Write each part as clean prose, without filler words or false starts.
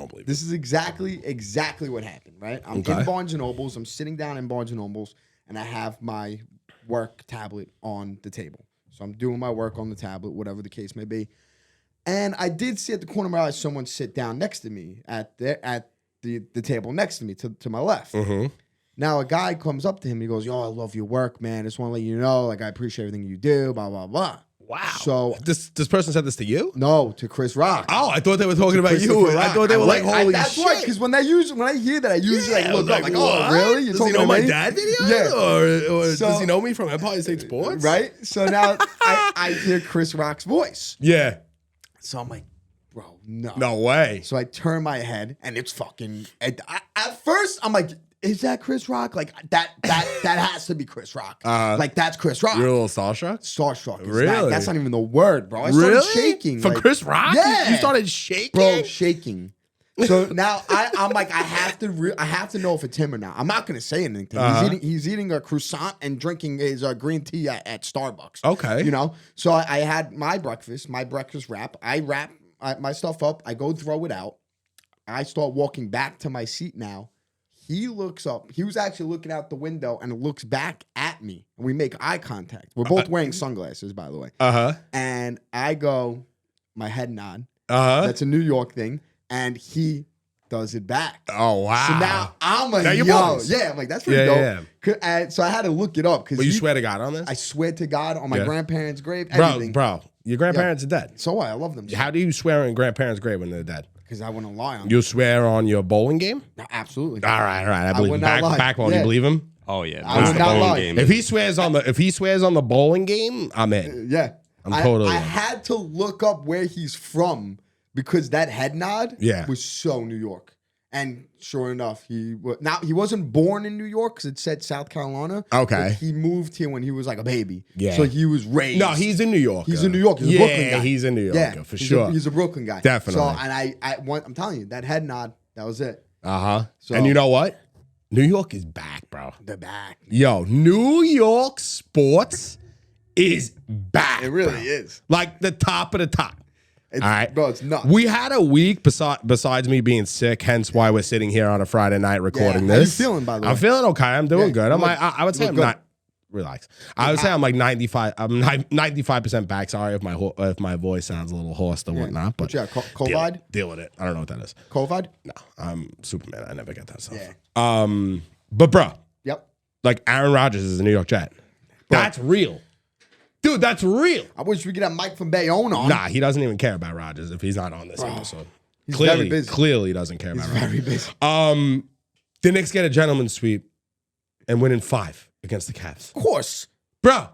don't believe This is exactly what happened, right? I'm in Barnes & Nobles. I'm sitting down in Barnes & Nobles, and I have my work tablet on the table. So I'm doing my work on the tablet, whatever the case may be. And I did see at the corner of my eye someone sit down next to me at the table next to me, to my left. Mm-hmm. Now a guy comes up to him. He goes, "Yo, I love your work, man. I just want to let you know, like, I appreciate everything you do, blah, blah, blah." Wow. So this person said this to you? No, to Chris Rock. Oh, I thought they were talking about you. Rock. I thought they were like, holy that's shit. That's right, because when I hear that, I usually look up, like, what? oh, really? You're Does he know my dad video? Yeah. Or does he know me from Empire State Sports? Right? So now I hear Chris Rock's voice. Yeah. So I'm like, bro, no. No way. So I turn my head, and it's fucking... At first, I'm like... Is that Chris Rock? Like, that has to be Chris Rock. Like, that's Chris Rock. You're a little starstruck? Starstruck. Really? That's not even the word, bro. I started shaking. For Chris Rock? Yeah. You started shaking? Bro, shaking. So now I'm like, I have to know if it's him or not. I'm not going to say anything. He's eating a croissant and drinking his green tea at Starbucks. Okay. You know? So I had my breakfast wrap. I wrap my stuff up. I go throw it out. I start walking back to my seat now. He looks up. He was actually looking out the window and looks back at me. And we make eye contact. We're both wearing sunglasses, by the way. And I go, my head nod. That's a New York thing. And he does it back. Oh, wow. So now I'm like, boys. Yeah, I'm like, that's pretty dope. Yeah. And so I had to look it up. But you swear to God on this? I swear to God on my grandparents' grave. Everything. Bro, your grandparents are dead. So what? I love them. How do you swear on grandparents' grave when they're dead? Because I wouldn't lie on them. You swear on your bowling game? No, absolutely. All right. I believe him. Backbone, you believe him? Oh yeah, I would not lie. If he swears on the bowling game, I'm in. Yeah. I'm totally I in. had to look up where he's from because that head nod was so New York. And sure enough, he wasn't born in New York because it said South Carolina. Okay. But he moved here when he was like a baby. Yeah. So he was raised. No, he's in New York. He's in New York. He's a Brooklyn guy. He's in New York, for sure. He's a Brooklyn guy. Definitely. So, and I'm telling you, that head nod, that was it. So, and you know what? New York is back, bro. They're back. Yo, New York sports is back. It really is. Like the top of the top. All right, bro, it's nuts. We had a week besides me being sick, hence why we're sitting here on a Friday night recording this. How you feeling, by the way? I'm feeling okay. I'm doing good. I would say I'm not. Relax. I would say I'm like 95. I'm 95% back. Sorry if my voice sounds a little hoarse or whatnot. But COVID? Deal with it. I don't know what that is. COVID? No, I'm Superman. I never get that stuff. Yeah. But bro. Yep. Like Aaron Rodgers is a New York Jet. Bro. That's real. Dude, that's real. I wish we could have Mike from Bayonne on. Nah, he doesn't even care about Rodgers if he's not on this episode. He's very busy. Clearly doesn't care about Rodgers. He's very busy. The Knicks get a gentleman's sweep and win in 5 against the Cavs. Of course. Bro.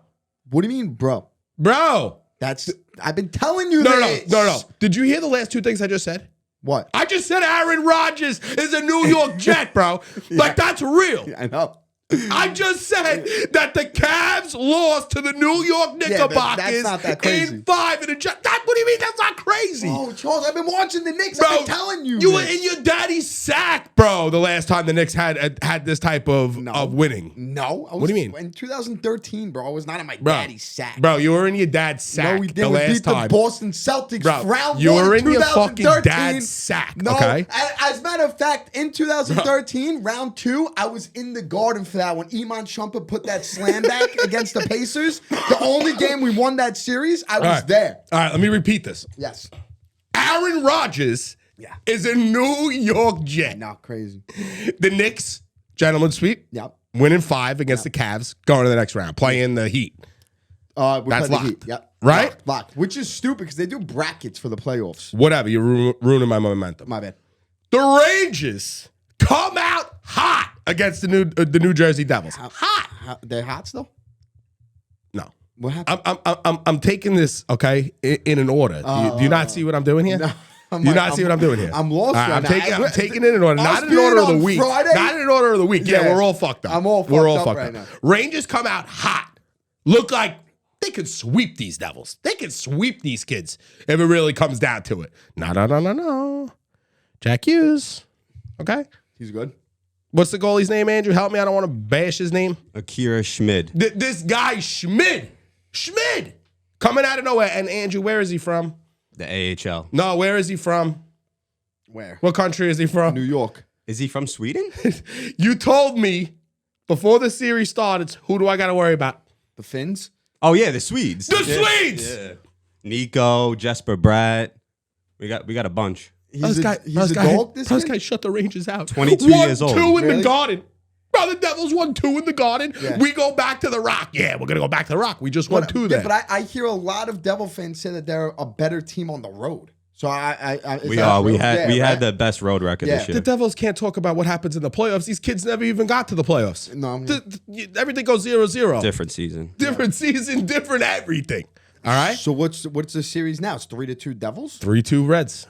What do you mean, bro? Bro. I've been telling you this. No. Did you hear the last 2 things I just said? What? I just said Aaron Rodgers is a New York Jet, bro. Like, that's real. Yeah, I know. I just said that the Cavs lost to the New York Knickerbockers in 5 in a Jet. What do you mean that's not crazy? Oh, Charles, I've been watching the Knicks. Bro, I've been telling you. You were in your daddy's sack, bro, the last time the Knicks had this type of winning. No. What do you mean? In 2013, bro, I was not in my daddy's sack. Bro, you were in your dad's sack. No, we the didn't. last We beat time. the Boston Celtics round 1 you were in your 2013. fucking dad's sack, no, okay? As a matter of fact, in 2013, round 2, I was in the Garden for that when Iman Shumpert put that slam back against the Pacers. The only game we won that series, I was there. All right, let me repeat this. Yes. Aaron Rodgers is a New York Jet. No, crazy. The Knicks, gentleman's sweep. Yep. Winning 5 against the Cavs, going to the next round, playing the Heat. That's locked. Heat. Yep. Right? Locked. Which is stupid because they do brackets for the playoffs. Whatever, you're ruining my momentum. My bad. The Rangers come out hot against the New Jersey Devils. Hot. They're hot still? No. What happened? I'm taking this, okay, in an order. Do you not see what I'm doing here? No. Do you not see what I'm doing here? I'm lost right now. I'm taking it in order. Not in order of the week. Friday? Not in order of the week. Yeah, we're all fucked up. I'm all fucked up right now. Rangers come out hot. Look like they could sweep these Devils. They could sweep these kids if it really comes down to it. No. Jack Hughes. Okay? He's good. What's the goalie's name, Andrew? Help me. I don't want to bash his name. Akira Schmid. This guy, Schmid, coming out of nowhere. And Andrew, where is he from? The AHL. No, where is he from? Where? What country is he from? New York. Is he from Sweden? You told me before the series started, who do I got to worry about? The Finns? Oh yeah, the Swedes. The Swedes! Yeah. Nico, Jesper Bratt. We got a bunch. He's a dog, this This kid? guy shut the Rangers out. 22 years old. 1-2 in Really? the Garden. Bro, the Devils won 2 in the Garden. Yeah. We go back to the Rock. Yeah, we're going to go back to the Rock. We just won 2 there. But I hear a lot of Devil fans say that they're a better team on the road. So We had the best road record Yeah. this The year. Devils can't talk about what happens in the playoffs. These kids never even got to the playoffs. No. Everything goes 0-0. Different season. Different season, different everything. All right? So what's the series now? It's 3-2 Devils? 3-2 Reds.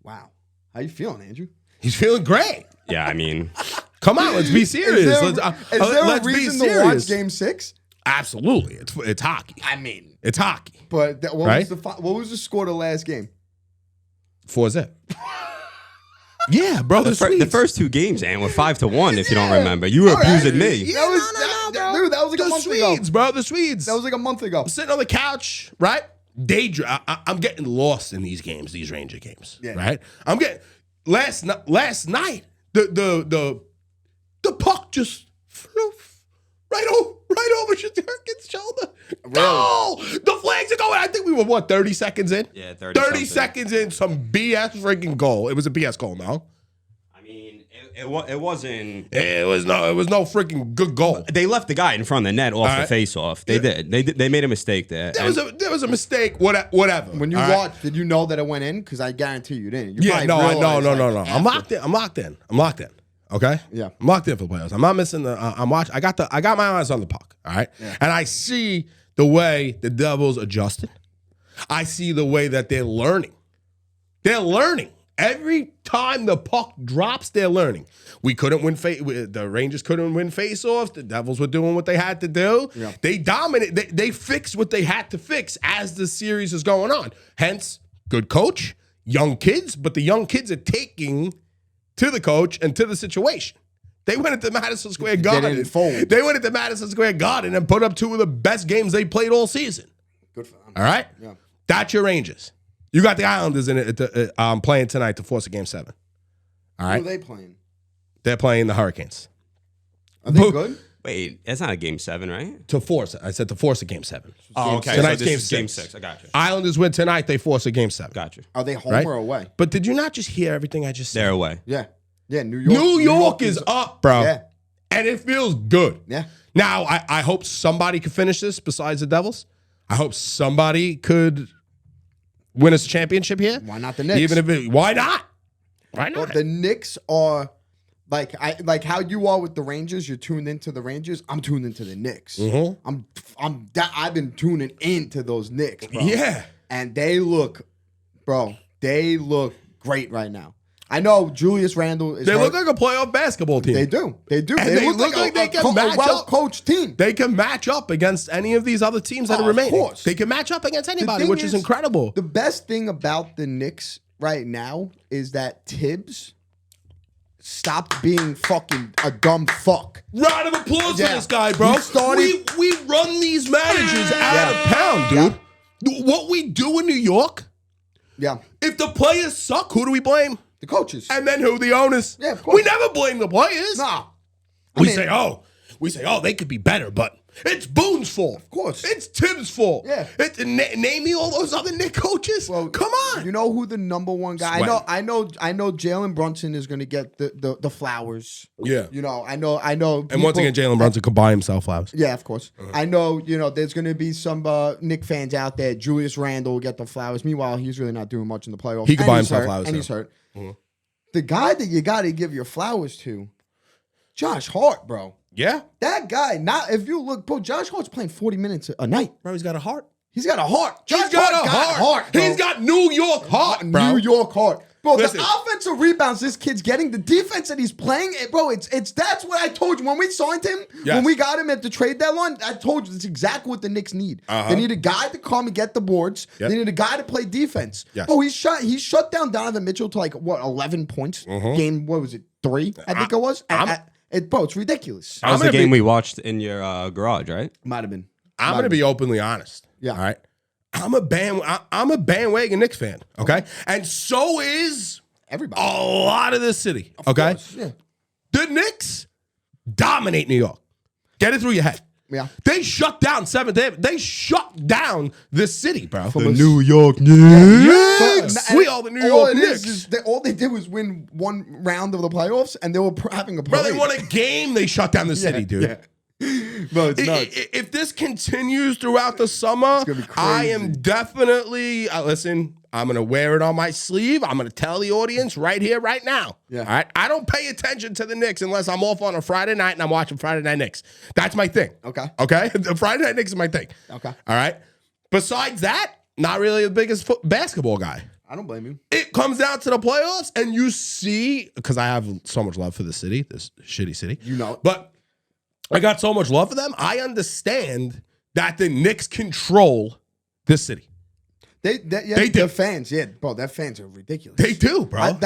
Wow. How you feeling, Andrew? He's feeling great. Yeah, I mean, Come on, let's be serious. Is there a reason to watch Game 6? Absolutely. It's hockey. I mean, It's hockey. but Right? what was the score of the last game? 4-0. Yeah, bro. the first 2 games, and were 5-1. If you don't remember, you were abusing me. Yeah, That was bro. dude. That was like a The month Swedes, ago. bro. The Swedes. That was like a month ago. Sitting on the couch, right? Daydream. I'm getting lost in these games, these Ranger games, Yeah. right? I'm getting last night. The puck just flew right over Shesterkin's shoulder. Goal! The flags are going. I think we were 30 seconds in. Yeah, 30 something. seconds in. Some BS freaking goal. It was a BS goal, no. I mean, it wasn't. It was no freaking good goal. They left the guy in front of the net off All right. the face-off. They did. They made a mistake there. There was a mistake. Whatever. When you All right? watched, did you know that it went in? Because I guarantee you didn't. You Yeah, probably no. realized, I'm after. locked in. I'm locked in. Okay. Yeah. I'm locked in for the playoffs. I'm not missing the. I'm watching. I got my eyes on the puck. All right. Yeah. And I see the way the Devils adjusted. I see the way that they're learning. They're learning every time the puck drops. They're learning. We couldn't win. The Rangers couldn't win faceoffs. The Devils were doing what they had to do. Yeah. They dominated. They fixed what they had to fix as the series is going on. Hence, good coach, young kids, but the young kids are taking to the coach and to the situation. They went into Madison Square Garden. didn't fold. They went into Madison Square Garden and put up 2 of the best games they played all season. Good for them. All right? Yeah. That's your Rangers. You got the Islanders in it playing tonight to force a Game 7. All Who right? are they playing? They're playing the Hurricanes. Are they good? Wait, that's not a Game 7, right? To force it. I said to force a Game 7. Oh, okay. Tonight's so this Game is Game 6. 6. I got you. Islanders win tonight, they force a Game 7. Got you. Are they home Right? or away? But did you not just hear everything I just said? They're away. Yeah. Yeah, New York. New York is up, bro. Yeah. And it feels good. Yeah. Now, I hope somebody could finish this besides the Devils. I hope somebody could win us a championship here. Why not the Knicks? Even if why not? Why Well, not? the Knicks are like how you are with the Rangers. You're tuned into the Rangers. I'm tuned into the Knicks. Mm-hmm. I've been tuning into those Knicks, bro. Yeah. And they look great right now. I know Julius Randle is. They hurt. look like a playoff basketball team. They do. And they look like they can match a up. well-coached team. They can match up against any of these other teams that Oh, are of remaining. course. They can match up against The anybody, thing which is incredible. The best thing about the Knicks right now is that Tibbs stopped being fucking a dumb fuck. Round of applause Yeah. for this guy, bro. He started- We run these managers out of town, dude. What we do in New York, Yeah. if the players suck, who do we blame? The coaches. And then who? The owners. Yeah, of course. We never blame the players. Nah. We say, they could be better, but it's Boone's fault. Of course. It's Tim's fault. Yeah. Name me all those other Knick coaches. Well, come on. You know who the number one guy? Sweating. I know. Jalen Brunson is going to get the flowers. Yeah. You know. I know. And once again, Jalen Brunson could buy himself flowers. Yeah, of course. I know. You know, there's going to be some Knick fans out there. Julius Randle will get the flowers. Meanwhile, he's really not doing much in the playoffs. He could And buy he's himself hurt, flowers, and too. he's hurt. The guy that you got to give your flowers to, Josh Hart, bro. Yeah. That guy. Not if you look, bro. Josh Hart's playing 40 minutes a night. Bro, he's got a heart. He's got a heart. He's Josh got Hart a heart. bro. He's got New York heart, bro. New York heart. Bro, Listen. the offensive rebounds this kid's getting, the defense that he's playing, bro, it's that's what I told you. When we signed him, Yes. when we got him at the trade deadline, I told you that's exactly what the Knicks need. Uh-huh. They need a guy to come and get the boards. Yep. They need a guy to play defense. Yes. Oh, he shut down Donovan Mitchell to 11 points. Game, what was it, 3? I think it was. Bro, it's ridiculous. That was I'm the gonna game be- we watched in your garage, right? Might have been. I'm going to be openly honest. Yeah. All right. I'm a bandwagon Knicks fan. Okay. And so is everybody. A lot of this city. Of Okay? course, yeah. The Knicks dominate New York. Get it through your head. Yeah. They shut down Seventh Avenue. They shut down this city, bro. The New York Knicks. We all the New all York it Knicks. is all they did was win one round of the playoffs, and they were having a Bro, parade. they won a game. They shut down the city, dude. Yeah. Bro, it's nuts. If this continues throughout the summer, gonna be I crazy. am definitely listen. I'm gonna wear it on my sleeve. I'm gonna tell the audience right here, right now. Yeah. All right. I don't pay attention to the Knicks unless I'm off on a Friday night and I'm watching Friday Night Knicks. That's my thing. Okay. Okay. The Friday Night Knicks is my thing. Okay. All right. Besides that, not really the biggest basketball guy. I don't blame you. It comes down to the playoffs, and you see, because I have so much love for the city, this shitty city. You know it. But I got so much love for them. I understand that the Knicks control this city. They do. their fans, bro, their fans are ridiculous. They do, bro. I'm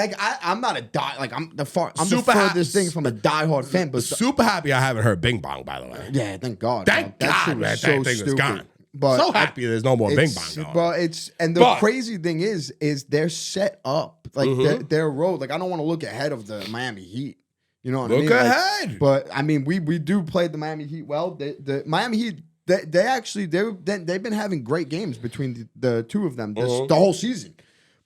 not I'm the Super furthest thing from a diehard fan, but Super happy I haven't heard Bing Bong, by the way. yeah, thank God. Thank bro. God shit was that so thing was stupid. gone. But So happy there's no more Bing it's- Bong going. But the But- crazy thing is they're set up like their road. Like I don't want to look ahead of the Miami Heat. You know what I mean? Look Like, ahead. but I mean, we do play the Miami Heat well. The Miami Heat, they've been having great games between the two of them the whole season.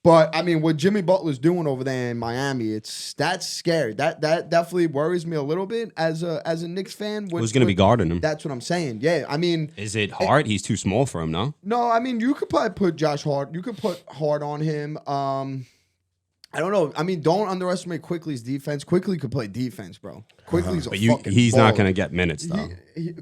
But I mean, what Jimmy Butler's doing over there in Miami, that's scary. That definitely worries me a little bit as a Knicks fan. Who's going to be guarding him? That's what I'm saying. Yeah, I mean, Is it Hart? He's too small for him, no? no, I mean, you could probably put Josh Hart. You could put Hart on him. I don't know. I mean, don't underestimate Quickly's defense. Quickly could play defense, bro. Quickly's a But fucking he's not baller. going to get minutes, though.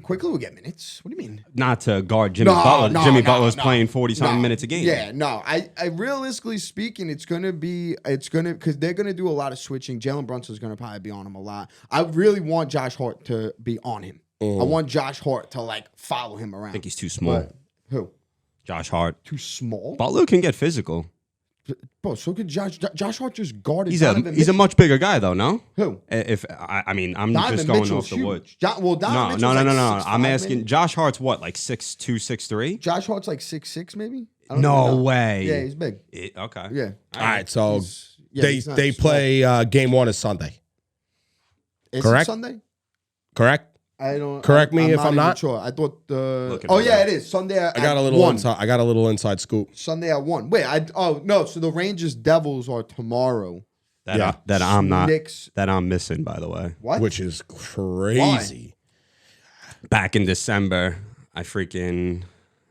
Quickly will get minutes. What do you mean? Not to guard Jimmy Butler. Jimmy Butler's no, playing 40-something no. minutes a game. Yeah, no. I realistically speaking, because they're gonna do a lot of switching. Jalen Brunson's gonna probably be on him a lot. I really want Josh Hart to be on him. I want Josh Hart to like follow him around. I think he's too small. But who? Josh Hart. Too small? Butler can get physical. Bro, so could Josh Hart just guarded He's Donovan a Mitchell. much bigger guy, though, no? Who? If I mean, I'm Donovan just going Mitchell's off the huge. woods. Donovan No. Mitchell's like I'm 6'5", asking. maybe? Josh Hart's what, like 6'2", 6'3"? Josh Hart's like 6'6", maybe. I don't No even know. way. Yeah, he's big. Okay. Yeah. All right, so Yeah, he's not they small. play game one is Sunday. Is correct? it Sunday? If I don't. Correct me if I'm even not. sure. I thought the. Look at Oh it yeah, up. it is Sunday. I got a little 1. inside. I got a little inside scoop. Sunday at 1. Wait, no. So the Rangers Devils are tomorrow. That I'm not. Knicks. That I'm missing, by the way. What? Which is crazy. Back in December, I freaking,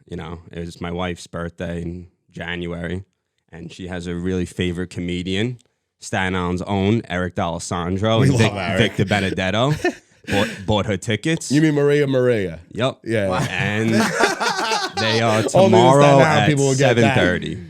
it was my wife's birthday in January, and she has a really favorite comedian, Staten Island's own Eric D'Alessandro and love Eric. Victor Benedetto. Bought her tickets. You mean Maria? Yep. Yeah. And they are Only in tomorrow Staten Island at people will get that. 7:30.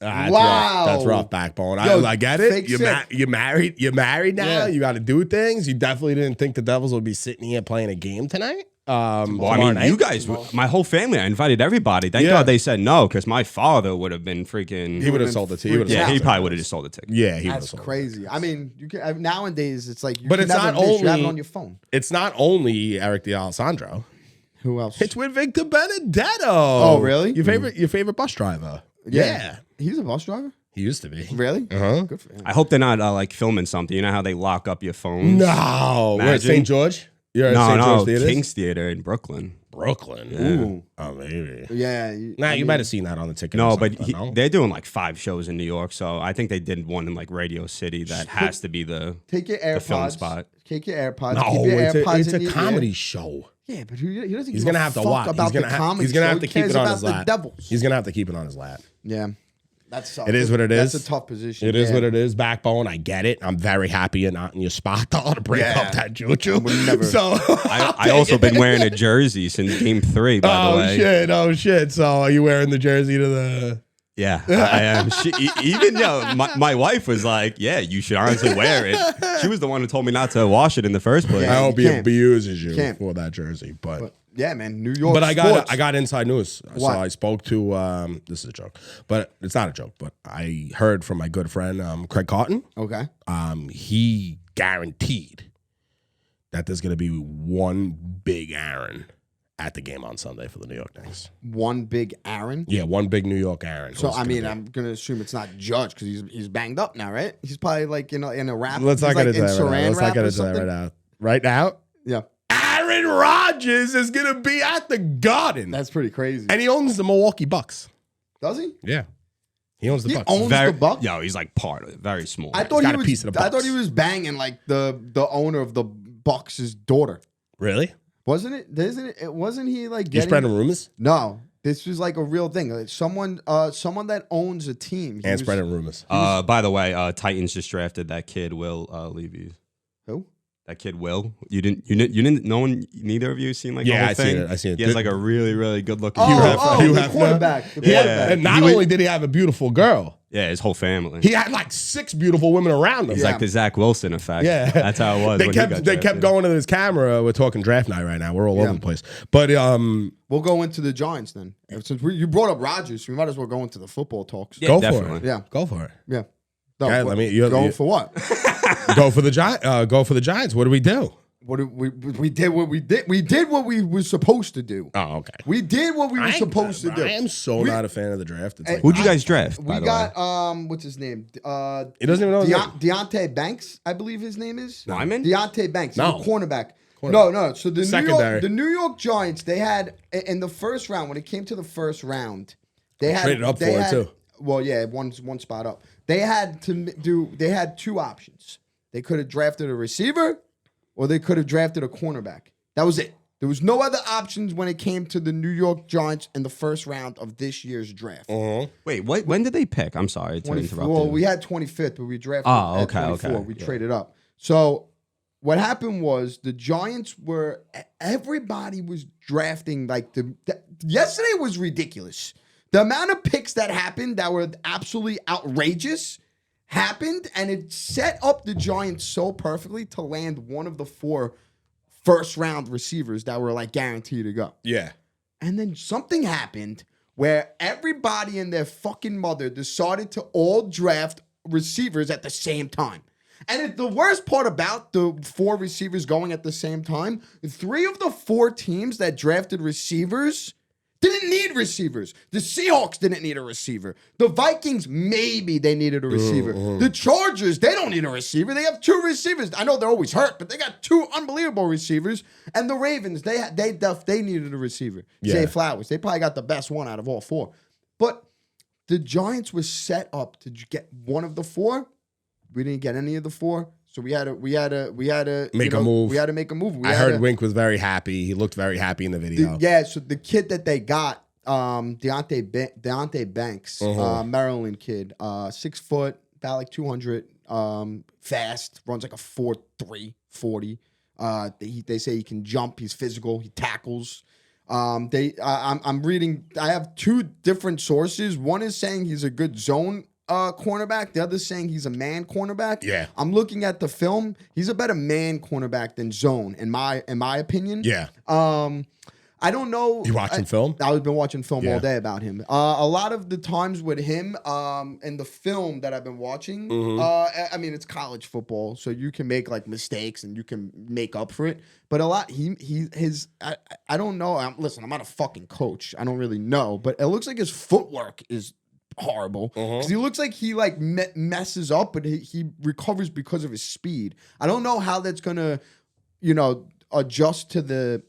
That's Wow. rough. That's rough, backbone. Yo, I get it. fake You're married. You're married now. Yeah. You got to do things. You definitely didn't think the Devils would be sitting here playing a game tonight. Well, I Tomorrow mean, night. you guys, my whole family, I invited everybody. Thank Yeah. God they said no, because my father would have been freaking. He would have sold it to you. freaked Yeah, out. he probably would have just sold the ticket. Yeah, he would have That's sold it. crazy. I mean, you can nowadays it's like you But can it's never not miss. You have it only- on your phone. It's not only Eric D'Alessandro. Who else? It's with Victor Benedetto. Oh, really? Your favorite bus driver? Yeah. He's a bus driver. He used to be. Really? Uh-huh. Good for him. I hope they're not like filming something. You know how they lock up your phones? No. We're at Imagine. St. George? You're at No, St. George no, Theaters? King's Theater in Brooklyn. Brooklyn. Ooh. Oh, maybe. Yeah. Nah, you might have seen that on the ticket. No, or but something, no? they're doing like 5 shows in New York, so I think they did one in like Radio City that has to be the. Take your The film AirPods. spot. Take your AirPods. No, Keep your AirPods it's in a your comedy ear. show. Yeah, but he doesn't. He's give gonna a have to fuck watch. about He's the comedy he's gonna show. have to He keep cares it on about his the lap. Devils. He's gonna have to keep it on his lap. Yeah. That's tough. It is what it is. That's a tough position. It is yeah. what it is. Backbone. I get it. I'm very happy you're not in your spot though to break Yeah. up that juju. would never- So I also been wearing a jersey since Game 3, by the way. Oh shit. So are you wearing the jersey to the? Yeah, I am. Even my wife was like, "Yeah, you should honestly wear it." She was the one who told me not to wash it in the first place. Yeah. I hope you he can't. abuses you Can't. for that jersey, but Yeah, man. New York. But I sports. got inside news. So What? I spoke to this is a joke, but it's not a joke. But I heard from my good friend Craig Cotton. Okay. He guaranteed that there's going to be one big Aaron at the game on Sunday for the New York Knicks. One big Aaron. Yeah, one big New York Aaron. So who's I mean, gonna I'm gonna assume it's not Judge because he's banged up now, right? He's probably like in a rap. Let's not he's get like into that in right now. Saran Let's not wrap get or into that something. right now. Right now, Yeah, Aaron Rodgers is going to be at the Garden. that's pretty crazy. And he owns the Milwaukee Bucks. Does he? Yeah. He owns the He Bucks. owns the Bucks. Yo, he's like part of it. Very small. I thought got he a was. piece of the I thought Bucks. he was banging like the owner of the Bucks' daughter. Really? Wasn't it? Isn't it? Wasn't he like You getting? spreading rumors? No, this was like a real thing. Like someone that owns a team. He And was- spreading rumors. By the way, Titans just drafted that kid Will Levy. Who? That kid Will. You didn't. No one. Neither of you seen like the Yeah, whole I seen thing? it. I seen it. He has like a really really good looking. Hugh Hefner. Oh, Hugh the Hefner. quarterback. The Yeah. quarterback. And not only did he have a beautiful girl, Yeah, his whole family. he had like 6 beautiful women around him. It's Yeah. like the Zach Wilson effect. Yeah, That's how it was. They when he got kept drafted. going to this camera. We're talking draft night right now. We're all Yeah. over the place. But We'll go into the Giants then. Since you brought up Rodgers, we might as well go into the football talks. Yeah, go for definitely. it. Yeah. Go for it. Yeah. No, Yeah, what- I mean, you- going you- for what? Go for the Giants. Go for the Giants. What do we do? What did we did what we did. We did what we were supposed to do. Oh, okay. We did what we were supposed to do. I am so not a fan of the draft. It's like, Who'd you guys draft? We by the got way? what's his name? he doesn't even know his name. Deontay Banks, I believe his name is. Lyman? Deontay Banks. He's No. a cornerback. Cornerback. No. So Secondary. the New York Giants, they had in the first round, when it came to the first round, they had traded up they for it, had- too. Well, yeah, one spot up. They had they had 2 options. They could have drafted a receiver or they could have drafted a cornerback. That was it. There was no other options when it came to the New York Giants in the first round of this year's draft. Wait, what? When did they pick? I'm sorry to interrupt. Well, you. we had 25th, but we drafted Oh, at okay, 24. okay. We Yeah. traded up. So what happened was the Giants were everybody was drafting like yesterday was ridiculous. The amount of picks that happened that were absolutely outrageous happened, and it set up the Giants so perfectly to land one of the 4 first round receivers that were like guaranteed to go. Yeah. And then something happened where everybody and their fucking mother decided to all draft receivers at the same time. And the worst part about the 4 receivers going at the same time, 3 of the 4 teams that drafted receivers didn't need receivers. The Seahawks didn't need a receiver. The Vikings, maybe they needed a receiver. The Chargers, they don't need a receiver. They have 2 receivers. I know they're always hurt, but they got 2 unbelievable receivers. And the Ravens, they needed a receiver. Yeah. Zay Flowers, they probably got the best one out of all 4. But the Giants were set up to get one of the 4. We didn't get any of the 4. So we had to Make a move. We had to make a move. I heard Wink was very happy. He looked very happy in the video. Yeah, so the kid that they got, Deontay Banks, Maryland kid, 6 foot, about like 200, fast, runs like a 4.3 40. They say he can jump. He's physical. He tackles. I'm reading. I have 2 different sources. One is saying he's a good zone cornerback. The other saying he's a man cornerback. Yeah. I'm looking at the film. He's a better man cornerback than zone, in my opinion. Yeah. I don't know. You watching film? I've been watching film Yeah. all day about him. A lot of the times with him, in the film that I've been watching, I mean, it's college football, so you can make like mistakes and you can make up for it. But a lot, I don't know. Listen, I'm not a fucking coach. I don't really know, but it looks like his footwork is horrible because he looks like he like messes up, but he recovers because of his speed. I don't know how that's gonna, adjust to the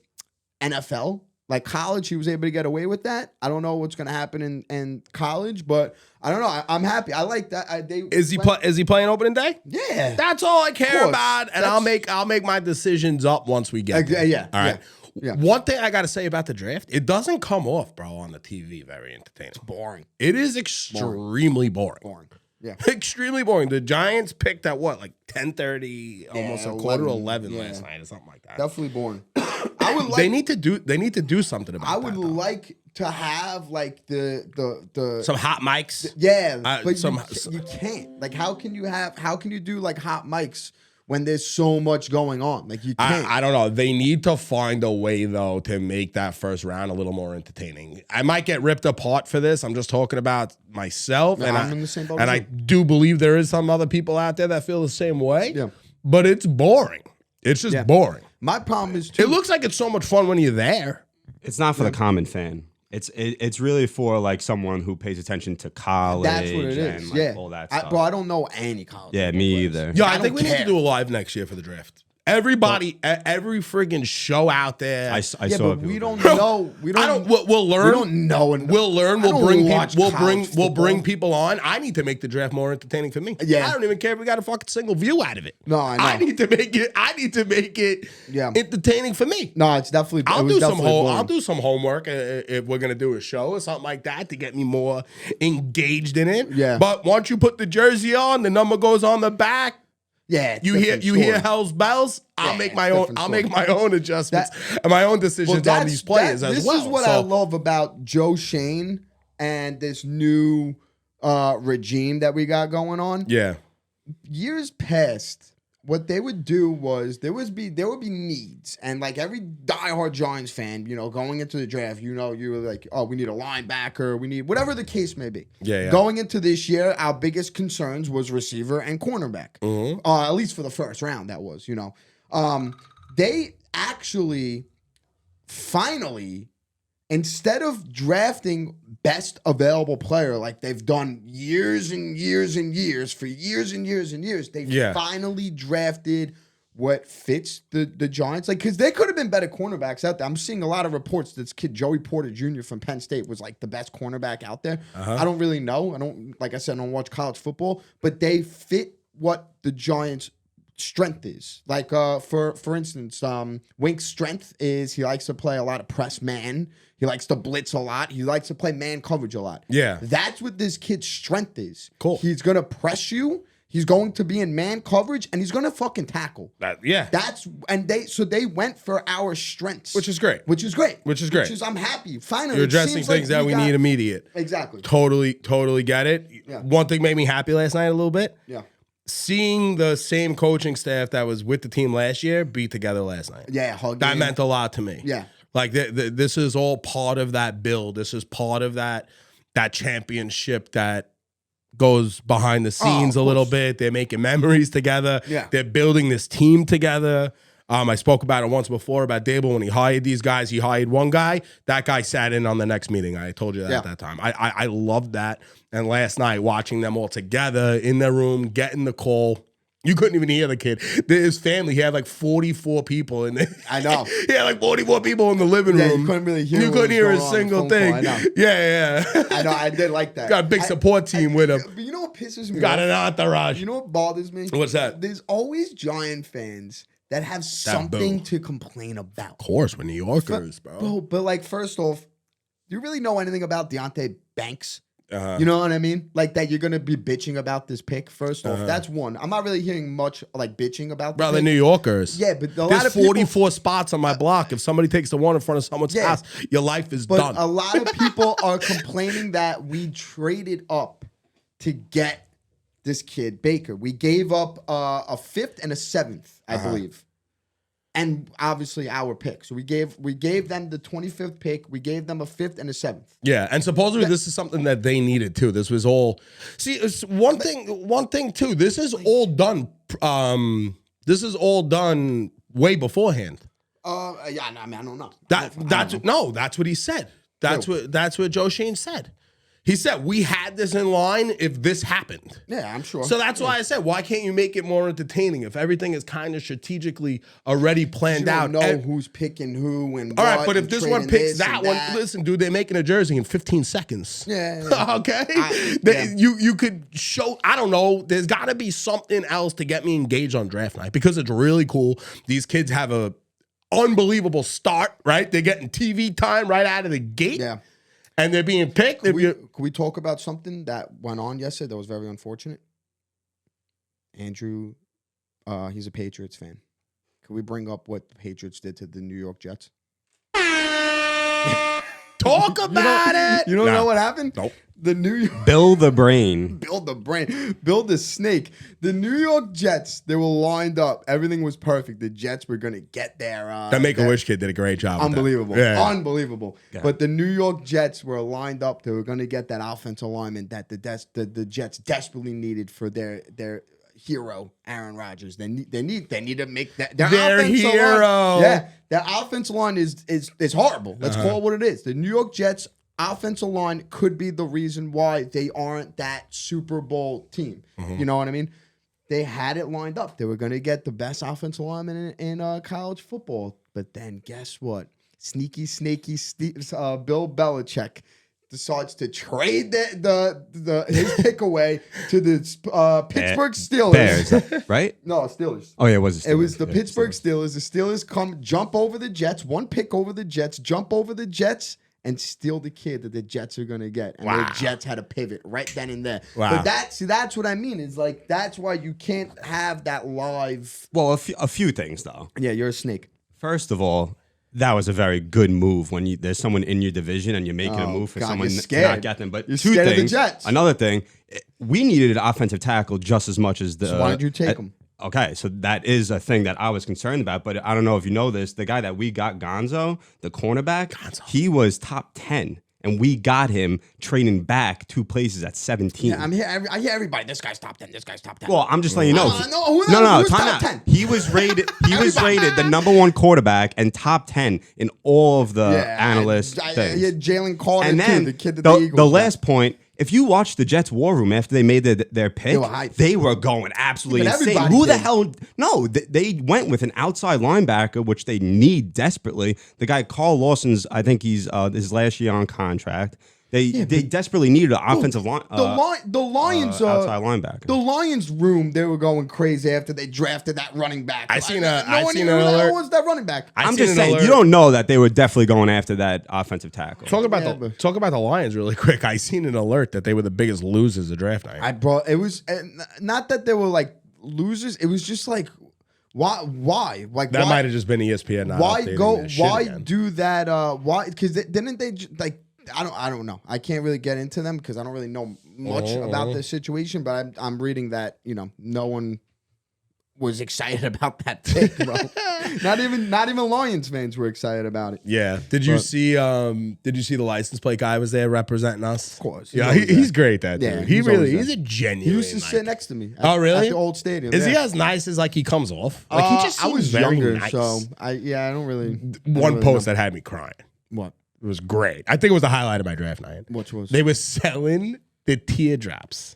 NFL. Like college, he was able to get away with that. I don't know what's going to happen in college, but I don't know. I'm happy. I like that. Is he playing opening day? Yeah. That's all I care course. about, and That's- I'll make my decisions up once we get there. yeah, All right. yeah. One thing I got to say about the draft, it doesn't come off, bro, on the TV very entertaining. Boring. It is extremely boring. Boring. Yeah. Extremely boring. The Giants picked at what, like 10:30, almost a quarter to 11 yeah. last night or something like that. Definitely boring. I would like. They need to do something about I that. would though. like to have like the Some hot mics. yeah, but some- you can't. Like, how can you do like hot mics when there's so much going on? Like, you can't. I don't know. They need to find a way, though, to make that first round a little more entertaining. I might get ripped apart for this. I'm just talking about myself. No, and I'm in the same boat and as I you. do believe there is some other people out there that feel the same way. Yeah. But it's boring. It's just Yeah. boring. My problem is too. It looks like it's so much fun when you're there. It's not for the common fan. It's really for like someone who pays attention to college. That's what it is. And, like, Yeah, all that stuff. bro, I don't know any college. Yeah, me either. Yo, I I don't think we need to care. do a live next year for the draft. Everybody, every friggin' show out there. I Yeah, saw but we people don't doing know. We don't. I don't. We'll learn. We don't know. And We'll learn. I We'll don't bring watch people. college We'll bring football. people on. I need to make the draft more entertaining for me. Yeah. I don't even care if we got a fucking single view out of it. No, I know. I need to make it. Yeah. Entertaining for me. No, it's definitely. I'll it was do some definitely boring. I'll do some homework if we're gonna do a show or something like that to get me more engaged in it. Yeah. But once you put the jersey on, the number goes on the back. Yeah, it's You different hear story. Hell's bells. I'll Yeah, make it's my own. different I'll story. make my own adjustments and my own decisions on these players as this well. This is what So- I love about Joe Shane and this new regime that we got going on. Yeah. Years past, what they would do was there would be needs, and like every diehard Giants fan, going into the draft, you were like, oh, we need a linebacker, we need whatever the case may be. Yeah. Going into this year, our biggest concerns was receiver and cornerback. Mm-hmm. At least for the first round, that was. They actually finally, instead of drafting best available player like they've done years and years and years, for years and years and years, they finally drafted what fits the Giants. Like, because there could have been better cornerbacks out there. I'm seeing a lot of reports that this kid, Joey Porter Jr. from Penn State, was like the best cornerback out there. I don't really know. Like I said, I don't watch college football, but they fit what the Giants' strength is. Like, for instance, Wink's strength is he likes to play a lot of press man. He likes to blitz a lot. He likes to play man coverage a lot. Yeah. That's what this kid's strength is. Cool. He's going to press you. He's going to be in man coverage, and he's going to fucking tackle. So they went for our strengths. Which is great. I'm happy. Finally. You're it addressing seems things like that we need immediate. Exactly. Totally get it. Yeah. One thing made me happy last night a little bit. Yeah. Seeing the same coaching staff that was with the team last year be together last night. Yeah. Hug That game. meant a lot to me. Yeah. Like this is all part of that build. This is part of that championship that goes behind the scenes a little bit. They're making memories together. Yeah. They're building this team together. I spoke about it once before about Dable when he hired these guys. He hired one guy. That guy sat in on the next meeting. I told you that at that time. I loved that. And last night, watching them all together in their room, getting the call. You couldn't even hear the kid. His family, he had like 44 people in there. I know. He had like 44 people in the living room. Yeah, you couldn't really hear. You what couldn't was hear a going on in the single phone thing. call. I know. Yeah. I know. I did like that. Got a big support team with him. But you know what pisses me Got off? an entourage. You know what bothers me? What's that? There's always Giant fans that have something boo. to complain about. Of course, we're New Yorkers, bro. But like, first off, do you really know anything about Deontay Banks? Uh-huh. You know what I mean? Like that you're gonna be bitching about this pick. First off, that's one. I'm not really hearing much like bitching about the Bro, they're pick. New Yorkers. Yeah, but a lot There's of people, 44 spots on my block. If somebody takes the one in front of someone's Yeah. house, your life is but done. a lot of people are complaining that we traded up to get this kid Baker. We gave up a 5th and a 7th, I believe. And obviously our pick. So we gave them the 25th pick. We gave them a 5th and a 7th. Yeah, and supposedly this is something that they needed too. This was all. See, it's one thing too. This is all done. This is all done way beforehand. Yeah, I mean, I don't know. That's what he said. That's what Joe Shane said. He said we had this in line if this happened. Yeah, I'm sure. So that's why I said, why can't you make it more entertaining if everything is kind of strategically already planned you out? don't know who's picking who and All what. right, but if and this one trading picks this that and one, that. listen, dude, they're making a jersey in 15 seconds. Yeah. Okay? Yeah. You could show, I don't know, there's got to be something else to get me engaged on draft night because it's really cool. These kids have a unbelievable start, right? They're getting TV time right out of the gate. Yeah. And they're being picked. Can we talk about something that went on yesterday that was very unfortunate? Andrew, he's a Patriots fan. Can we bring up what the Patriots did to the New York Jets? Talk about it. You don't know what happened? Nope. The New York Build the brain. build the brain, build the snake. The New York Jets, they were lined up. Everything was perfect. The Jets were gonna get their That Make-A-Wish kid did a great job. with that. unbelievable, Yeah. unbelievable. But the New York Jets were lined up. They were gonna get that offensive lineman that the Jets desperately needed for their hero, Aaron Rodgers. They need to make that their hero. Line, yeah, their offensive line is horrible. Let's call it what it is. The New York Jets offensive line could be the reason why they aren't that Super Bowl team. You know what I mean? They had it lined up. They were going to get the best offensive lineman in college football. But then guess what? Sneaky, snaky Bill Belichick decides to trade his pick away to the Pittsburgh Steelers. Bears, right? No, Steelers. Oh, yeah, it was the Steelers. It was the Pittsburgh Steelers. The Steelers jump over the Jets, one pick over the Jets, jump over the Jets, and steal the kid that the Jets are going to get. And the Jets had to pivot right then and there. Wow. But that's what I mean. Is like, that's why you can't have that live. Well, a few things, though. Yeah, you're a snake. First of all, that was a very good move when there's someone in your division and you're making a move for someone to not get them. But You're two scared of the things. Jets. Another thing, we needed an offensive tackle just as much as the. So why did you take him? Okay, so that is a thing that I was concerned about, but I don't know if you know this. The guy that we got, Gonzo, the cornerback, he was top 10, and we got him training back 2 places at 17. Yeah, I hear everybody. This guy's top 10. This guy's top 10. Well, I'm just letting you know. Who's Time top out. 10? He was rated. He was rated the #1 quarterback and top 10 in all of the analyst things. Yeah, Jalen Carter, And then the kid that the Eagles the got. last point. If you watch the Jets war room after they made their pick, were hyped. they were going absolutely Yeah, but insane. everybody Who the did. hell? No, they went with an outside linebacker, which they need desperately. The guy Carl Lawson's, I think he's his last year on contract. They desperately needed an offensive line. The Lions outside linebacker. The Lions room, they were going crazy after they drafted that running back. I seen no one an knew who the alert. hell was that running back. I'm just saying, you don't know that they were definitely going after that offensive tackle. Talk about the Lions really quick. I seen an alert that they were the biggest losers of draft night. It was not that they were like losers. It was just like why? Like That why, might have just been ESPN. Not why updating go? their shit Why again. do that? Why? Because didn't they like? I don't know. I can't really get into them because I don't really know much about the situation. But I'm reading that no one was excited about that pick, bro. not even Lions fans were excited about it. Yeah. Did you see the license plate guy was there representing us? Of course. Yeah, he's great. That Yeah, dude. he's always He's there. a genuine. He used to sit next to me. Oh, really? At the old stadium. Is he yeah. as nice as like he comes off? Like he just I seems was very younger, nice. so I don't really. One post that had me crying. What? It was great. I think it was the highlight of my draft night. Which was? They were selling the teardrops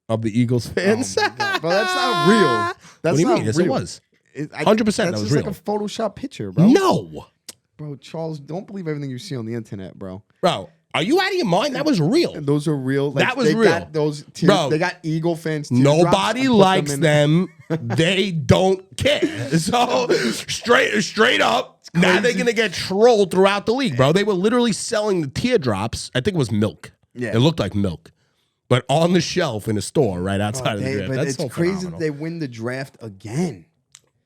of the Eagles fans. Oh my God. Bro, that's not real. That's what do you not mean? Yes, real. it was. 100%. That's That was just real. like a Photoshop picture, bro. No, Bro, Charles, don't believe everything you see on the internet, bro. bro. Are you out of your mind? That was real. Those are real. Like, That was they real. Got those Bro, they got Eagle fans. teardrops Nobody and put likes in- them. They don't care. So straight up, now they're gonna get trolled throughout the league, bro. They were literally selling the teardrops. I think it was milk. Yeah. It looked like milk, but on the shelf in a store right outside of the draft. But That's it's so crazy phenomenal. that they win the draft again.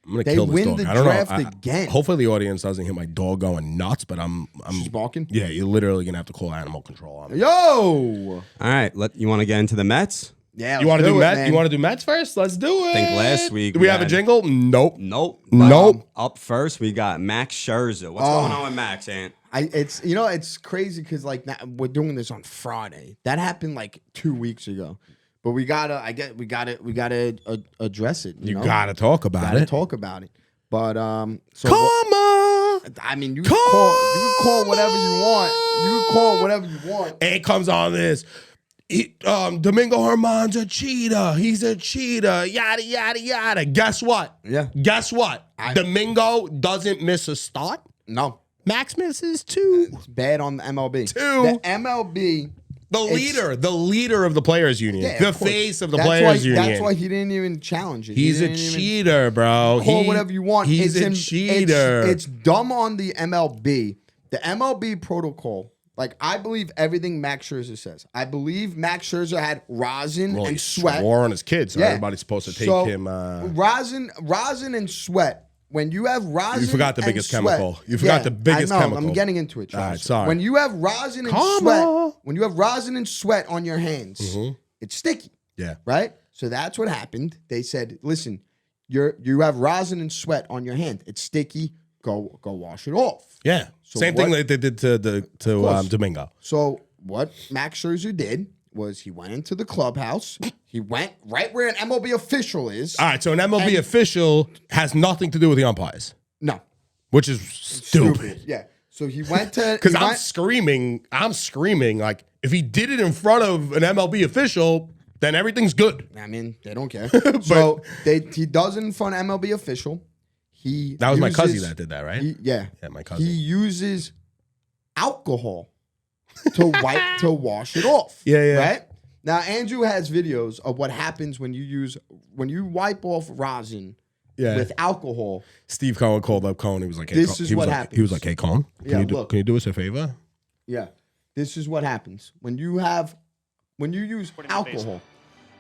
I'm gonna they kill this win dog. the I don't draft know. again. Hopefully the audience doesn't hear my dog going nuts, but I'm She's barking. yeah, you're literally gonna have to call animal control on me. Yo. All right, you want to get into the Mets? Yeah. You want to do Mets? man. You want to do Mets first? Let's do it. I think last week Do we have a had- jingle? Nope. Nope. Nope. Up first, we got Max Scherzer. What's going on with Max, Ant? It's crazy because like now, we're doing this on Friday. That happened like 2 weeks ago, but we gotta address it. You know? gotta talk about Gotta it. talk about it. But so Karma. I mean, you can call whatever you want. You can call whatever you want. And it comes on this. Domingo Germán's a cheater. He's a cheater. Yada yada yada. Guess what? Yeah. Guess what? Domingo doesn't miss a start. No, Max misses 2. it's bad on the MLB. 2. The MLB. The leader of the players union, Yeah, the of course. face of the That's players union. That's why he didn't even challenge it. He's He a didn't even cheater, bro. Call whatever you want. He's a cheater. It's dumb on the MLB. The MLB protocol. Like, I believe everything Max Scherzer says. I believe Max Scherzer had rosin Well, and he sweat. swore on his kids, so Yeah. everybody's supposed to take So, him. rosin and sweat. When you have rosin, You forgot the and biggest sweat- chemical. You forgot the biggest I know, chemical. I'm getting into it. Charles. All right, sorry. When you have rosin and Karma. sweat, when you have rosin and sweat on your hands, it's sticky. Yeah. Right. So that's what happened. They said, "Listen, you have rosin and sweat on your hand. It's sticky. Go wash it off." Yeah. So Same thing what- like they did to course. Domingo. So what Max Scherzer did was he went into the clubhouse. He went right where an MLB official is. All right, so an MLB official has nothing to do with the umpires, No. which is stupid. Yeah. So he went to... Because he I'm screaming, like, if he did it in front of an MLB official, then everything's good. I mean, they don't care. So he does it in front of MLB official. That was my cousin that did that, right? Yeah, my cousin. He uses alcohol to wash it off. Yeah. Right? Now, Andrew has videos of what happens when you wipe off rosin with alcohol. Steve Cohen called up Cohen. He was like, hey, This is what happens. He was like, hey, Cohen, can you do us a favor? Yeah. This is what happens. When you use alcohol.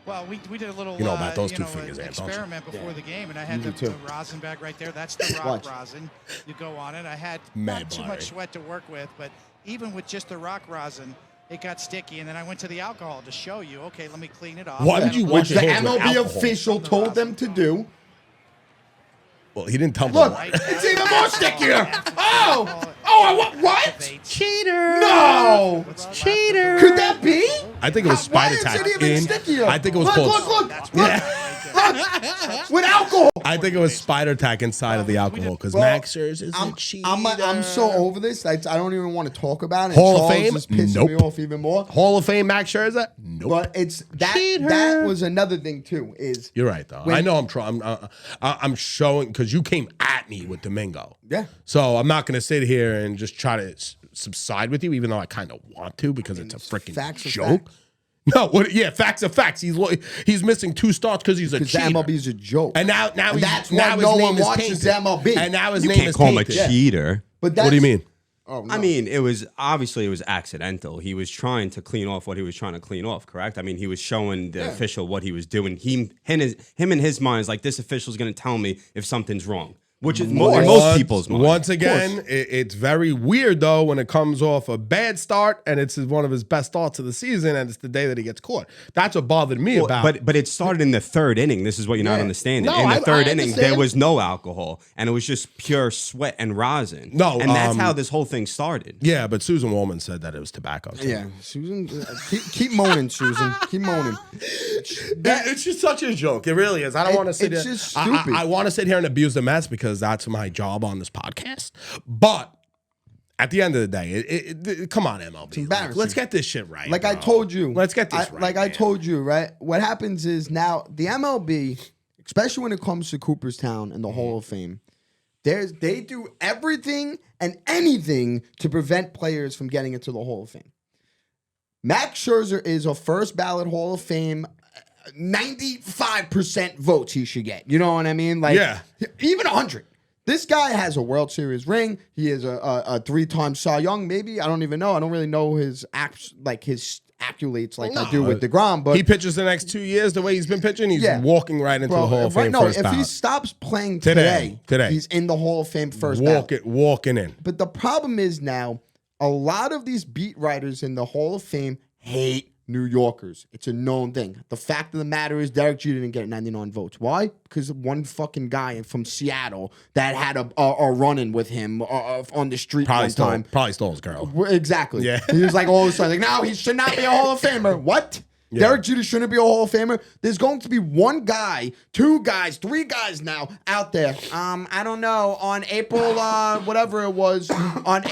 Well, we did a little about those two fingers, experiment before the game, and I had the rosin bag right there. That's the rock rosin. You go on it. I had not too much sweat to work with, but even with just the rock rosin, it got sticky. And then I went to the alcohol to show you. Okay, let me clean it off. Why did you wash the your hands with MLB alcohol? official told them to do? Well, he didn't tell me. Look, it's even more stickier. What? Cheater. No. Cheater. Could that be? I think it was spider tack. I think it was called. Look. With alcohol. I think it was spider tack inside of the alcohol because Max Scherzer is a cheater. I'm so over this. I don't even want to talk about it. Hall of Charles Fame? is pissing me off even more. Hall of Fame Max Scherzer? Nope. But it's that. Cheater. That was another thing too. Is You're right though. I know I'm trying. I'm showing because you came at me with Domingo. Yeah. So I'm not going to sit here and just try to subside with you, even though I kind of want to because it's a freaking joke. No, facts are facts. He's missing 2 starts because he's a cheater. The MLB is a joke. And now that's now why his no name one is watches tainted. MLB. And now his You name can't is call him a tainted. cheater. But What do you mean? Oh, no. I mean, it was accidental. He was trying to clean off what he was trying to clean off, correct? I mean, he was showing the official what he was doing. Him in his mind is like, this official's going to tell me if something's wrong. Which is in most people's mind. Once again, it's very weird, though, when it comes off a bad start and it's one of his best starts of the season and it's the day that he gets caught. That's what bothered me about But it started in the 3rd inning. This is what you're not understanding. No, in the 3rd I inning, understand. there was no alcohol, and it was just pure sweat and rosin. No, and that's how this whole thing started. Yeah, but Susan Woolman said that it was tobacco. Too. Yeah, Susan, keep moaning, Susan. Keep moaning. It's just such a joke. It really is. I don't want to sit it's here. just stupid. I want to sit here and abuse the Mets because that's my job on this podcast. But at the end of the day, come on, MLB. embarrassing. Let's get this shit right. Like bro. I told you. Let's get this right. Like I told you, right? What happens is now the MLB, especially when it comes to Cooperstown and the Hall of Fame, they do everything and anything to prevent players from getting into the Hall of Fame. Max Scherzer is a first ballot Hall of Fame. 95% votes he should get. You know what I mean? Like, even 100. This guy has a World Series ring. He is a 3-time Cy Young, maybe. I don't even know. I don't really know his accolades like I do with DeGrom. But he pitches the next 2 years the way he's been pitching. He's walking right into the Hall of Fame first if ballot. he stops playing today, he's in the Hall of Fame first ballot. Walking in. But the problem is now, a lot of these beat writers in the Hall of Fame hate New Yorkers. It's a known thing. The fact of the matter is Derek Jeter didn't get 99 votes. Why? Because one fucking guy from Seattle that had a run-in with him on the street one time. Probably stole his girl. Exactly. Yeah. He was like all of a sudden, like, no, he should not be a Hall of Famer. What? Yeah. Derek Jeter shouldn't be a Hall of Famer. There's going to be 1 guy, 2 guys, 3 guys now out there. I don't know. On April, whatever it was, on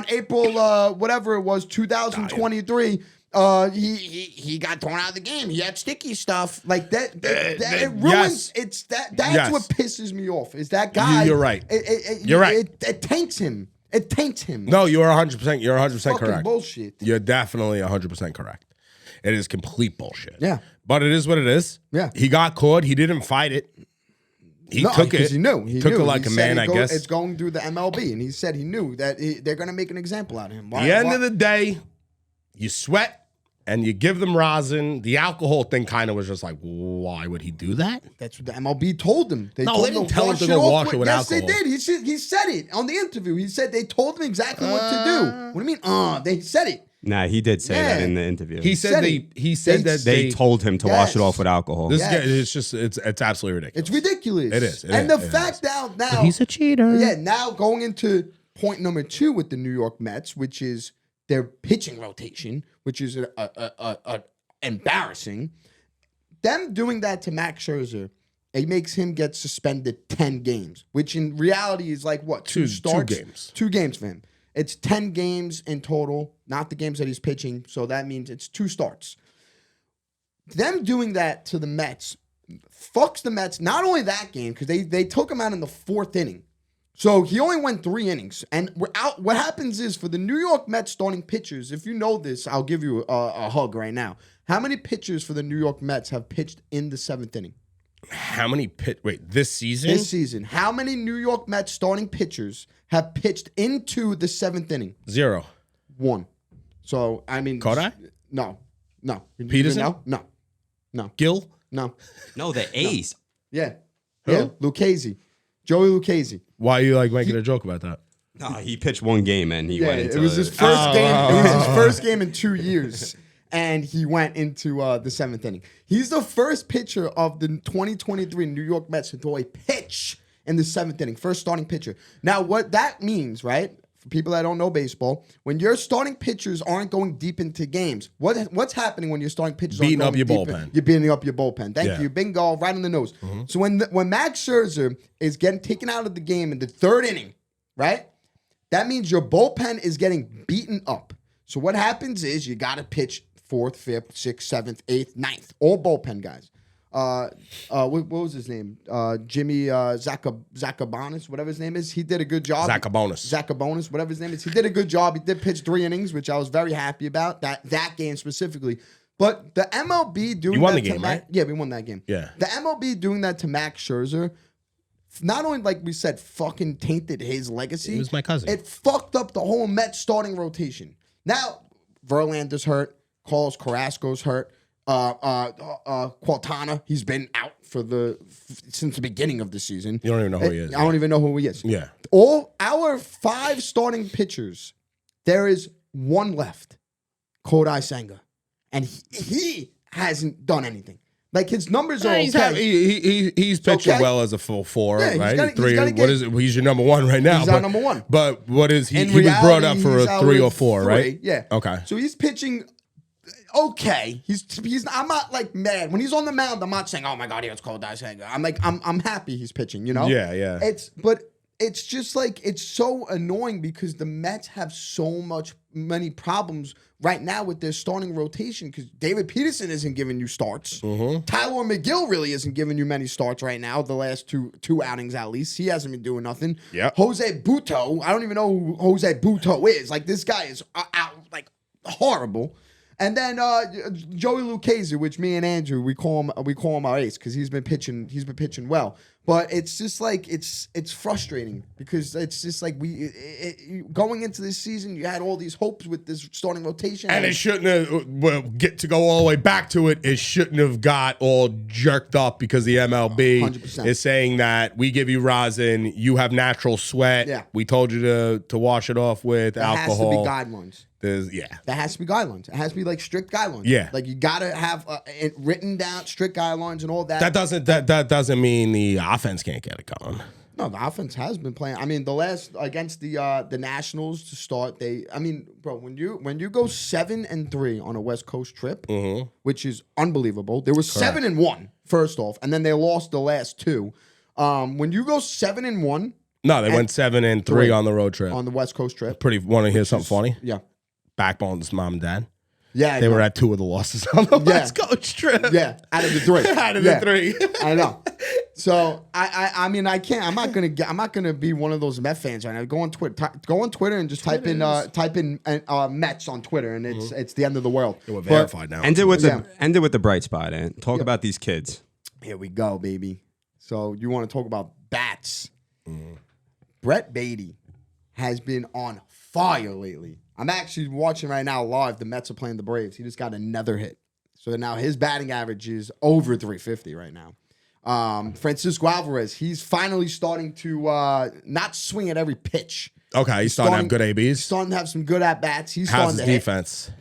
April, whatever it was, 2023. He got thrown out of the game. He had sticky stuff like that. It ruins. Yes. That's what pisses me off. Is that guy? You're right. You're right. It taints him. It taints him. No, you're 100%. You're 100% correct. Bullshit. You're definitely 100% correct. It is complete bullshit. Yeah. But it is what it is. Yeah. He got caught. He didn't fight it. He took it. He knew. He took knew. it like a man, I guess. It's going through the MLB, and he said he knew that they're going to make an example out of him. At the end of the day, you sweat and you give them rosin. The alcohol thing kind of was just like, why would he do that? That's what the MLB told him. They didn't tell him to go wash it with alcohol. Yes, they did. He said it on the interview. He said they told him exactly what to do. What do you mean? They said it. Nah, he did say that in the interview. He said that they told him to wash it off with alcohol. It's absolutely ridiculous. It's ridiculous. It is. And the fact now he's a cheater. Yeah, now going into point number 2 with the New York Mets, which is their pitching rotation, which is a embarrassing. Them doing that to Max Scherzer, it makes him get suspended 10 games, which in reality is like what? Two starts? 2 games. 2 games for him. It's 10 games in total, not the games that he's pitching. So that means it's 2 starts. Them doing that to the Mets fucks the Mets. Not only that game, because they took him out in the 4th inning. So he only went 3 innings. And we're out. What happens is for the New York Mets starting pitchers, if you know this, I'll give you a hug right now. How many pitchers for the New York Mets have pitched in the 7th inning? How many this season? This season. How many New York Mets starting pitchers have pitched into the 7th inning? 0. 1. So, I mean. Kodak? No. Peterson? No. Gil? No. No, the ace. Yeah. Who? Yeah. Lucchese. Joey Lucchese. Why are you making a joke about that? No, he pitched 1 game and he went into it was his first game. It was his first game in 2 years. And he went into the 7th inning. He's the first pitcher of the 2023 New York Mets to throw a pitch in the 7th inning. First starting pitcher. Now, what that means, right? For people that don't know baseball, when your starting pitchers aren't going deep into games, what's happening when your starting pitchers beating aren't up your going deep bullpen? You're beating up your bullpen. Thank Yeah. you. Bingo, right on the nose. So when Max Scherzer is getting taken out of the game in the 3rd inning, right? That means your bullpen is getting beaten up. So what happens is you got to pitch 4th, 5th, 6th, 7th, 8th, 9th. All bullpen guys. What was his name? Jimmy Zacabonis, whatever his name is. He did a good job. Zacabonis, whatever his name is. He did a good job. He did pitch 3 innings, which I was very happy about, that game specifically. But the MLB doing You won that the game, right? Yeah, we won that game. Yeah. The MLB doing that to Max Scherzer, not only, like we said, fucking tainted his legacy. He was my cousin. It fucked up the whole Mets starting rotation. Now, Verlander's hurt. Carlos Carrasco's hurt. Quintana, he's been out since the beginning of the season. You don't even know who he is. I don't even know who he is. Yeah. All our 5 starting pitchers, there is 1 left, Cortes Senga, and he hasn't done anything. Like his numbers are okay. He's pitching okay. well as a full 4, Yeah, right? 3. What is it? He's your number 1 right now. He's our number 1. But what is he? In He was brought up reality, for he's a 3 or our 4, 3, right? Yeah. Okay. So he's pitching okay. I'm not like mad. When he's on the mound, I'm not saying, oh my God, it's Cortes Senga. I'm like, I'm happy he's pitching, you know? Yeah. It's just like, it's so annoying because the Mets have many problems right now with their starting rotation because David Peterson isn't giving you starts. Tyler McGill really isn't giving you many starts right now, the last two outings at least. He hasn't been doing nothing. Yep. Jose Butto, I don't even know who Jose Butto is. Like, this guy is out, like, horrible. And then Joey Lucchese, which me and Andrew we call him our ace because he's been pitching well. But it's just like it's frustrating because it's just like going into this season, you had all these hopes with this starting rotation, And it shouldn't have, get to go all the way back to it, it shouldn't have got all jerked up because the MLB 100%. is saying that we give you rosin, you have natural sweat. Yeah. We told you to wash it off with alcohol. Has to be guidelines. That has to be guidelines. It has to be like strict guidelines. Yeah. Like you gotta have it written down, strict guidelines and all that. That doesn't mean the offense can't get it going. No, the offense has been playing. I mean, the last against the Nationals to start, when you go 7-3 on a West Coast trip, which is unbelievable. There was 7-1 first off, and then they lost the last 2. When you go 7-1, no, they went 7-3 on the road trip. On the West Coast trip. Want to hear something funny? Yeah. Backbone's mom and dad. Yeah, they were at 2 of the losses on the West Coast trip. Yeah, out of the 3. Out of the 3. I know. So I mean I can't. I'm not gonna be one of those Met fans right now. Go on Twitter and just type in Mets on Twitter, and it's the end of the world. We're verified now. End it with the bright spot, and talk about these kids. Here we go, baby. So you want to talk about bats? Brett Beatty has been on fire lately. I'm actually watching right now live. The Mets are playing the Braves. He just got another hit. So now his batting average is over 350 right now. Francisco Alvarez, he's finally starting to not swing at every pitch. Okay, he's starting to have good ABs. He's starting to have some good at-bats. How's his defense?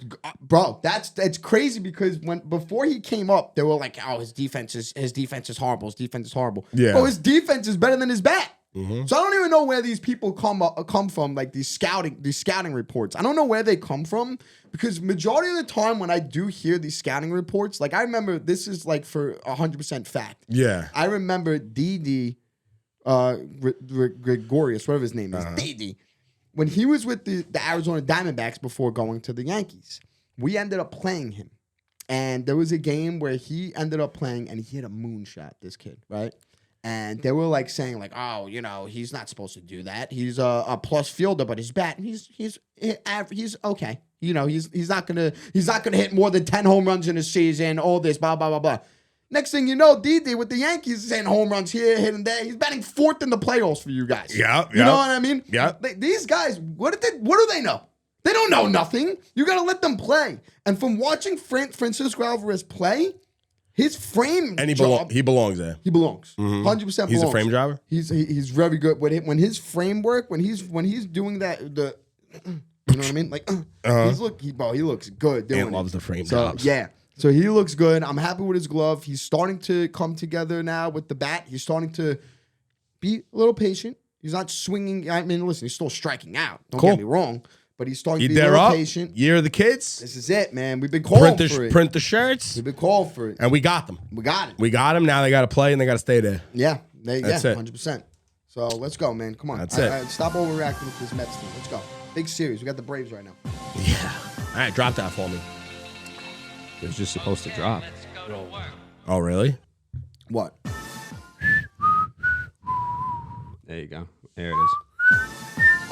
Bro, it's crazy because before he came up, they were like, oh, his defense is horrible. His defense is horrible. Yeah. Bro, his defense is better than his bat. So I don't even know where these people come from, like these scouting reports. I don't know where they come from because majority of the time when I do hear these scouting reports, like I remember this is like for 100% fact. Yeah. I remember Didi Gregorius, whatever his name is, Didi, when he was with the Arizona Diamondbacks before going to the Yankees. We ended up playing him. And there was a game where he ended up playing and he hit a moonshot, this kid, right? And they were like saying like, oh, you know, he's not supposed to do that. He's a plus fielder, but his bat, he's okay. You know, he's not gonna hit more than 10 home runs in a season. All this, blah blah blah blah. Next thing you know, Didi with the Yankees is hitting home runs here, hitting there. He's batting 4th in the playoffs for you guys. Yeah, you know what I mean? Yeah. These guys, what do they know? They don't know nothing. You got to let them play. And from watching Francisco Alvarez play, his frame And he belongs there. He belongs. 100% belongs. He's a frame driver? He's very good. When his framework, when he's doing that, you know what I mean? Like, he looks good doing Ant loves the frame so, jobs. yeah. So he looks good. I'm happy with his glove. He's starting to come together now with the bat. He's starting to be a little patient. He's not swinging. I mean, listen, he's still striking out. Don't get me wrong. But he's starting to be a little patient. Year of the kids. This is it, man. We've been calling for it. Print the shirts. We've been calling for it. And we got them. We got it. We got them. Now they got to play and they got to stay there. Yeah. That's it. 100%. So let's go, man. Come on. That's it. Stop overreacting with this Mets team. Let's go. Big series. We got the Braves right now. Yeah. All right, drop that for me. It was just supposed to drop. Oh, really? What? There you go. There it is.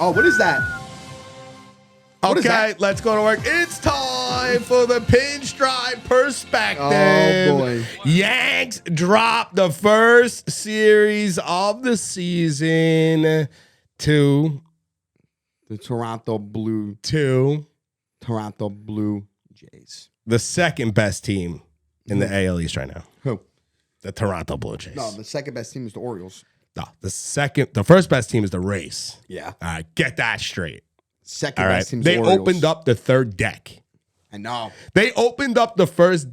Oh, what is that? What is Okay, that? let's go to work. It's time for the pinstripe perspective. Oh, boy. Yanks drop the first series of the season to The Toronto Blue Jays. the second best team in the AL East right now. Who? The Toronto Blue Jays. No, the second best team is the Orioles. No, the first best team is the Rays. Yeah. All right, get that straight. Second All right, best team is they the Orioles. opened up the third deck. I know. They opened up the first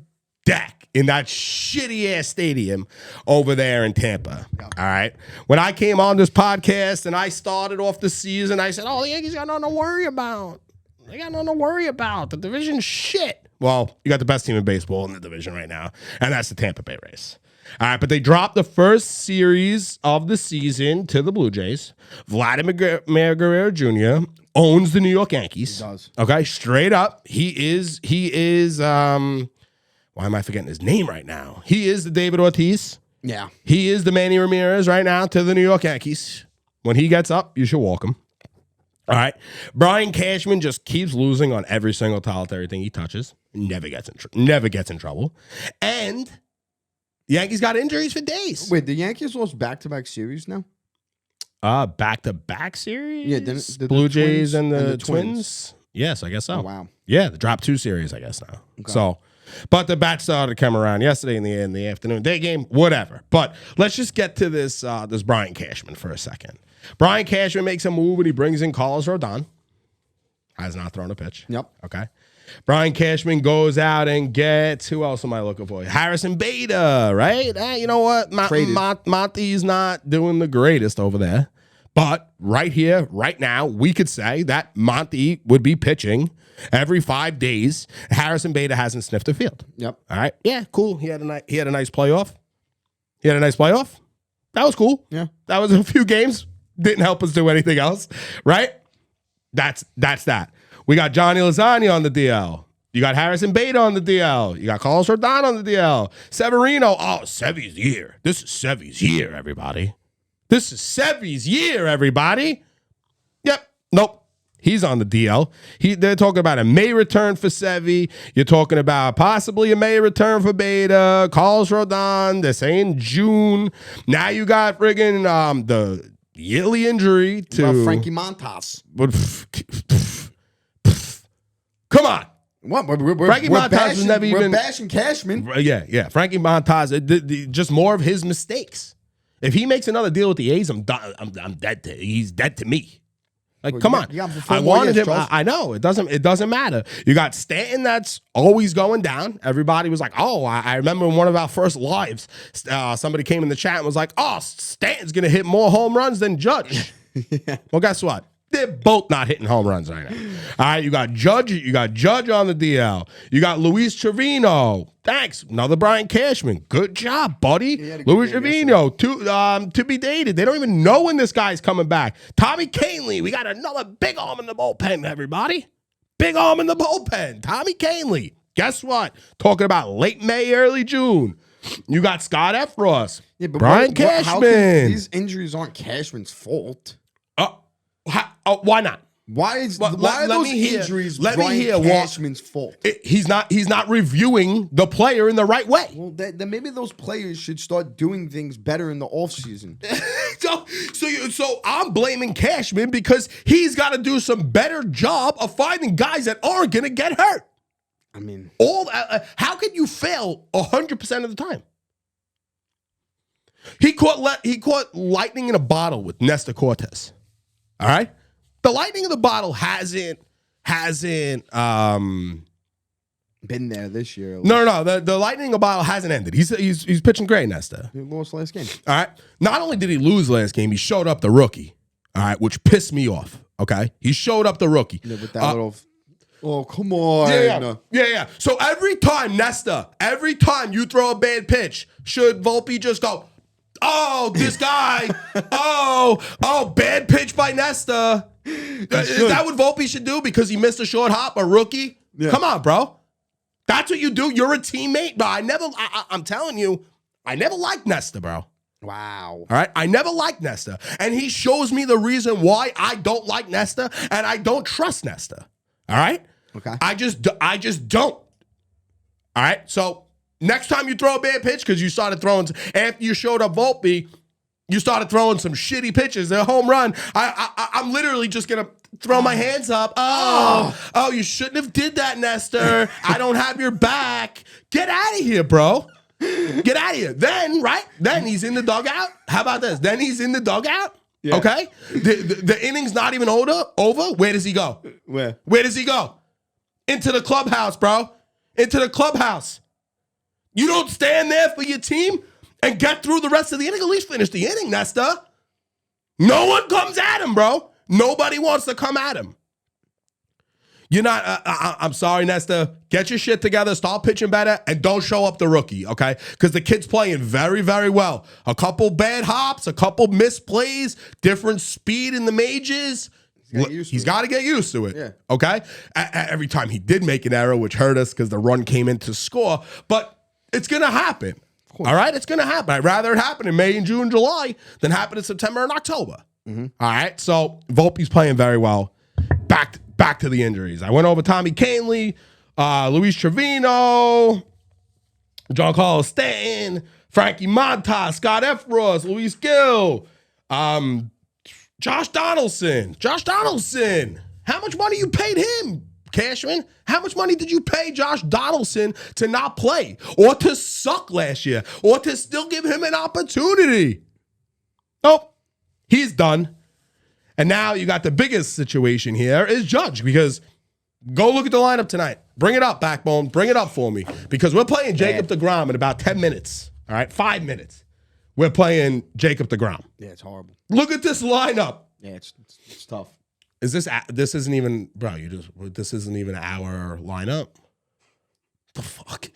deck in that shitty ass stadium over there in Tampa. Yep. All right. When I came on this podcast and I started off the season, I said, "Oh, the Yankees got nothing to worry about. They got nothing to worry about. The division's shit." Well, you got the best team in baseball in the division right now, and that's the Tampa Bay Rays. All right, but they dropped the first series of the season to the Blue Jays. Vladimir Guerrero Jr. owns the New York Yankees. He does. Okay, straight up. He is why am I forgetting his name right now? He is the David Ortiz. Yeah. He is the Manny Ramirez right now to the New York Yankees. When he gets up, you should walk him. All right. Brian Cashman just keeps losing on every single solitary thing he touches. Never gets in trouble. And the Yankees got injuries for days. Wait, the Yankees lost back-to-back series now? Back-to-back series? Yeah, didn't the Blue Jays Twins and the Twins? Twins? Yes, I guess so. Oh, wow. Yeah, the drop 2 series, I guess now. Okay. So, but the bat started to come around yesterday in the afternoon, day game, whatever. But let's just get to this Brian Cashman for a second. Brian Cashman makes a move and he brings in Carlos Rodon. Has not thrown a pitch. Yep. Okay. Brian Cashman goes out and gets, who else am I looking for? Harrison Beta, right? You know what? Monty's not doing the greatest over there. But right here, right now, we could say that Monty would be pitching every 5 days. Harrison Beta hasn't sniffed the field. Yep. All right. Yeah, cool. He had a nice playoff. That was cool. Yeah. That was a few games. Didn't help us do anything else. Right? That's that. We got Johnny Lozano on the DL. You got Harrison Beta on the DL. You got Carlos Rodon on the DL. Severino. Oh, Sevy's year. This is Sevy's year, everybody. This is Sevy's year, everybody. Yep. Nope. He's on the DL. They're talking about a May return for Sevy. You're talking about possibly a May return for Beta. Carlos Rodon. They're saying June. Now you got friggin' the yearly injury to Frankie Montas. Come on. What? Frankie Montas was never even. We're bashing Cashman. Yeah. Frankie Montas, just more of his mistakes. If he makes another deal with the A's, I'm dead. He's dead to me. Like, Well, come you on. got him for 4 I more wanted years, him. Charles. I know. It doesn't matter. You got Stanton that's always going down. Everybody was like, oh, I remember in one of our first lives, somebody came in the chat and was like, oh, Stanton's going to hit more home runs than Judge. Yeah. Well, guess what? They're both not hitting home runs right now. All right, you got Judge. You got Judge on the DL. You got Luis Trevino. Thanks. Another Brian Cashman. Good job, buddy. Luis Trevino, to be dated. They don't even know when this guy's coming back. Tommy Kahnle. We got another big arm in the bullpen, everybody. Big arm in the bullpen. Tommy Kahnle. Guess what? Talking about late May, early June. You got Scott Efros. Yeah, but Brian Cashman. These injuries aren't Cashman's fault. Why not? Why are those injuries Brian Cashman's fault? He's not reviewing the player in the right way. Well, then maybe those players should start doing things better in the offseason. So I'm blaming Cashman because he's got to do some better job of finding guys that aren't going to get hurt. I mean, how can you fail 100% of the time? He caught lightning in a bottle with Nestor Cortes. All right, the lightning in the bottle hasn't been there this year. No. The lightning in the bottle hasn't ended. He's pitching great, Nestor. He lost last game. All right. Not only did he lose last game, he showed up the rookie. All right, which pissed me off. Okay, he showed up the rookie. Yeah, with that little. Oh, come on. Yeah. So every time you throw a bad pitch, should Volpe just go, oh, this guy, bad pitch by Nestor. Is that what Volpe should do because he missed a short hop, a rookie? Yeah. Come on, bro. That's what you do. You're a teammate, bro. I'm telling you, I never liked Nestor, bro. Wow. All right? I never liked Nestor. And he shows me the reason why I don't like Nestor and I don't trust Nestor. All right? Okay. I just don't. All right? So next time you throw a bad pitch, because you started throwing, after you showed up Volpe, you started throwing some shitty pitches, a home run. I'm literally just going to throw my hands up. Oh, you shouldn't have did that, Nestor. I don't have your back. Get out of here, bro. Get out of here. Then he's in the dugout. How about this? Then he's in the dugout. Yeah. Okay? The inning's not even over. Where does he go? Where does he go? Into the clubhouse, bro. Into the clubhouse. You don't stand there for your team and get through the rest of the inning. At least finish the inning, Nestor. No one comes at him, bro. Nobody wants to come at him. You're not, I'm sorry, Nestor. Get your shit together, start pitching better, and don't show up the rookie, okay? Because the kid's playing very, very well. A couple bad hops, a couple missed plays, different speed in the majors. He's got to get used to it, yeah. Okay? Every time he did make an error, which hurt us because the run came in to score, but it's going to happen, all right? It's going to happen. I'd rather it happen in May and June and July than happen in September and October, all right? So Volpe's playing very well. Back to the injuries. I went over Tommy Kahnle, Luis Trevino, Giancarlo Stanton, Frankie Montas, Scott Efros, Luis Gill, Josh Donaldson. How much money you paid him, Cashman? How much money did you pay Josh Donaldson to not play or to suck last year or to still give him an opportunity? Nope. He's done. And now you got the biggest situation here is Judge, because go look at the lineup tonight. Bring it up, Backbone. Bring it up for me, because we're playing Jacob deGrom in about 10 minutes. All right, 5 minutes. We're playing Jacob deGrom. Yeah, it's horrible. Look at this lineup. Yeah, it's tough. This isn't even, bro, this isn't even our lineup. The fuck?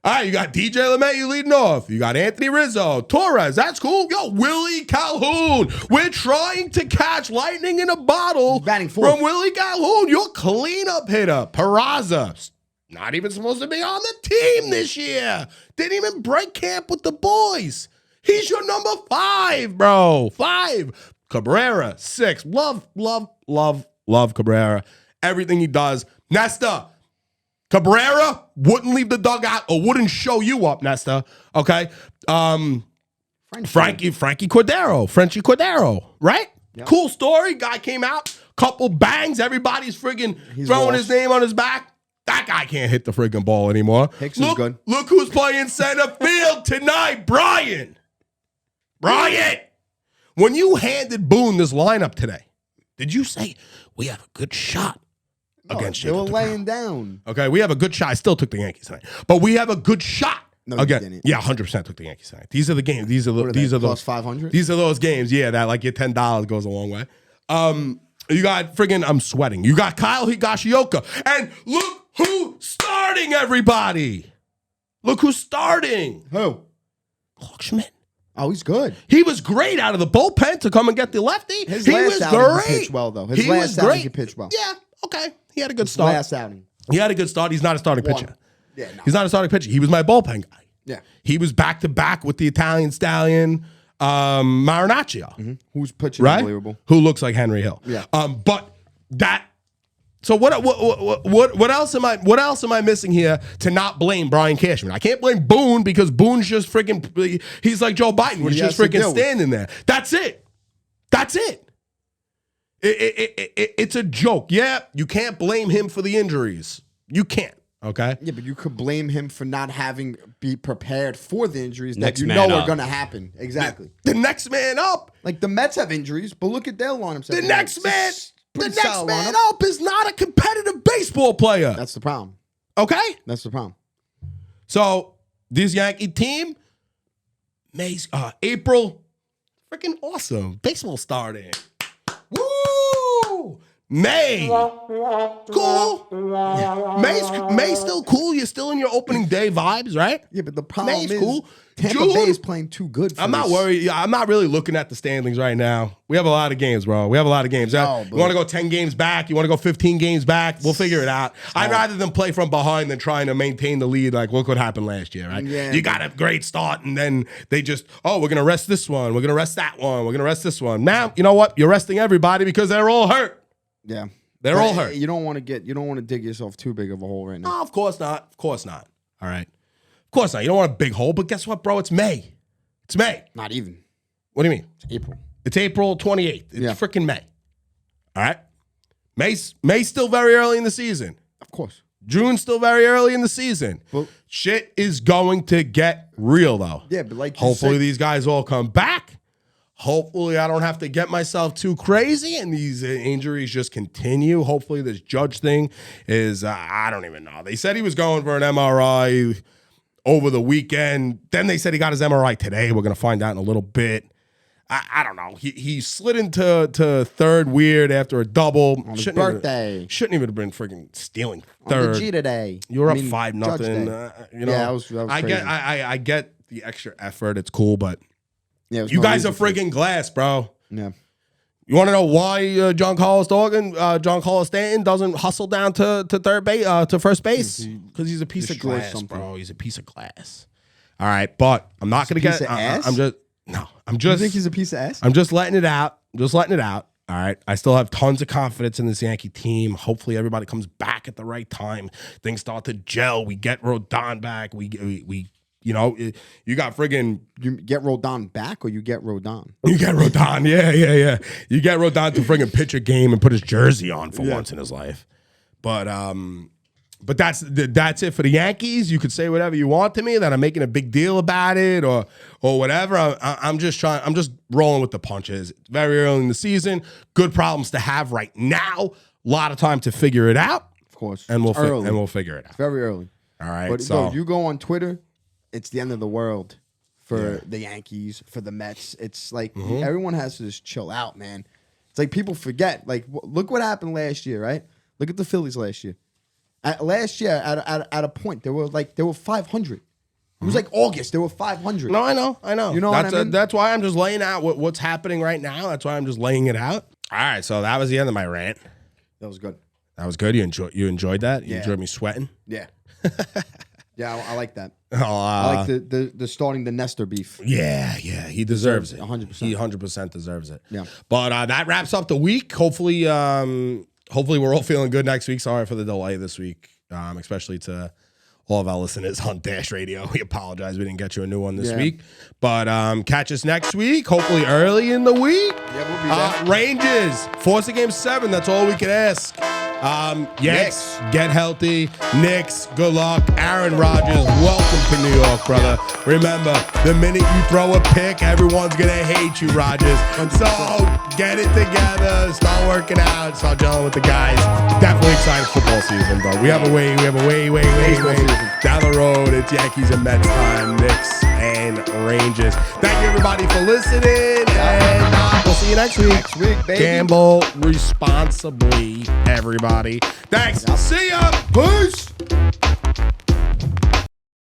All right, you got DJ LeMahieu leading off. You got Anthony Rizzo, Torres. That's cool. Yo, Willie Calhoun. We're trying to catch lightning in a bottle from Willie Calhoun. Your cleanup hitter, Peraza. Not even supposed to be on the team this year. Didn't even break camp with the boys. He's your number 5, bro. 5. Cabrera, 6. Love Cabrera. Everything he does. Nestor. Cabrera wouldn't leave the dugout or wouldn't show you up, Nestor. Okay? Frenchie Cordero, right? Yep. Cool story. Guy came out, couple bangs. Everybody's friggin' throwing his name on his back. That guy can't hit the friggin' ball anymore. Hicks is good. Look who's playing center field tonight, Brian. When you handed Boone this lineup today, Did you say we have a good shot against They were Jacob laying DeGrom? down. Okay, we have a good shot. I still took the Yankees tonight, but we have a good shot. No, you again. didn't. Yeah, 100% took the Yankees tonight. These are the games. These are What these they, are plus those 500? These are those games. Yeah, that like your $10 goes a long way. You got friggin' I'm sweating. You got Kyle Higashioka, and look who's starting. Everybody, look who's starting. Who? Clark Schmidt. Oh, he's good. He was great out of the bullpen to come and get the lefty. His he last was outing great. he pitched well, though. His he last was outing great. he pitched well. Yeah, okay. He had a good His start. last outing. He had a good start. He's not a starting One. pitcher. Yeah, no. He's not a starting pitcher. He was my bullpen guy. Yeah. He was back to back with the Italian stallion, Marinaccio, Who's pitching right? unbelievable. Who looks like Henry Hill. Yeah. But that. So what else am I missing here to not blame Brian Cashman? I can't blame Boone because Boone's just freaking. He's like Joe Biden. He's he just has to freaking deal with. standing there. That's it. That's it. It's a joke. Yeah, you can't blame him for the injuries. You can't. Okay. Yeah, but you could blame him for not having be prepared for the injuries Next that you man know are up. going to happen. Exactly. The next man up. Like the Mets have injuries, but look at their lineups. The next man. The Pretty next solid man lineup. up is not a competitive baseball player. That's the problem. Okay. That's the problem. So this Yankee team, April, freaking awesome. Baseball starting. Woo! May. Cool. May's still cool. You're still in your opening day vibes, right? Yeah, but the problem May's is cool. Tampa June? Bay is playing too good for I'm not this. worried. Yeah, I'm not really looking at the standings right now. We have a lot of games, bro. We have a lot of games. No, You but- want to go 10 games back? You want to go 15 games back? We'll figure it out. I'd rather them play from behind than trying to maintain the lead. Like, look what happened last year, right? Yeah. You got a great start, and then they just, we're going to rest this one. We're going to rest that one. We're going to rest this one. Now, you know what? You're resting everybody because they're all hurt. Yeah. They're But all hurt. You don't want to dig yourself too big of a hole right now. No, of course not. Of course not. All right. Of course not. You don't want a big hole, but guess what, bro? It's May. It's May. Not even. What do you mean? It's April. It's April 28th. It's Yeah. freaking May. All right? May's still very early in the season. Of course. June's still very early in the season. Well- Shit is going to get real, though. Yeah, but like you Hopefully said, these guys all come back. Hopefully I don't have to get myself too crazy and these injuries just continue. Hopefully this Judge thing is, I don't even know. They said he was going for an MRI over the weekend. Then they said he got his MRI today. We're going to find out in a little bit. I don't know. He slid into third weird after a double. on his birthday. Shouldn't even have been freaking stealing On the third. G today. You were I up mean, 5-0. Judge Day. You know, Yeah, that was I crazy. get I get the extra effort. It's cool, but Yeah, it was you no guys are reason for it. friggin' glass, bro. Yeah. You want to know why John Carlos Stanton doesn't hustle down to third base to first base? Because he's a piece of destroys glass, something. bro. He's a piece of glass. All right, but I'm not gonna piece get. of ass? I'm You just. think he's a piece of ass? I'm just letting it out. Just letting it out. All right. I still have tons of confidence in this Yankee team. Hopefully everybody comes back at the right time. Things start to gel. We get Rodon back. We you know, you got friggin' You get Rodon back or you get Rodon? you get Rodon. Yeah. You get Rodon to friggin' pitch a game and put his jersey on for once in his life. But that's it for the Yankees. You could say whatever you want to me that I'm making a big deal about it or whatever. I'm just rolling with the punches. It's very early in the season. Good problems to have right now. A lot of time to figure it out. Of course. And we'll early. figure it out. Very early. All right. But so no, you go on Twitter, it's the end of the world for the Yankees, for the Mets. It's like everyone has to just chill out, man. It's like people forget. Like, look what happened last year, right? Look at the Phillies last year. Last year, at a point, they were 500. It was like August. They were 500. no, I know. You know what I mean? That's why I'm just laying out what's happening right now. That's why I'm just laying it out. All right. So that was the end of my rant. That was good. That was good. You enjoyed that? You Yeah. enjoyed me sweating? Yeah. Yeah, I like that. Oh, I like the starting the Nestor beef. Yeah, he deserves it. 100%. He 100% deserves it. Yeah. But that wraps up the week. Hopefully we're all feeling good next week. Sorry for the delay this week, especially to all of our listeners on Dash Radio. We apologize. We didn't get you a new one this week. But catch us next week, hopefully early in the week. Yeah, we'll be there. Rangers, force a game 7. That's all we can ask. Yanks, get healthy. Knicks, good luck. Aaron Rodgers, welcome to New York. talk, brother. Remember, the minute you throw a pick, everyone's going to hate you, Rodgers. So get it together. Start working out. Start gelling with the guys. Definitely excited for football season, but we have a way down the road. It's Yankees and Mets time. Knicks and Rangers. Thank you, everybody, for listening. And we'll see you next week. Next week, baby. Gamble responsibly, everybody. Thanks. See ya. Peace.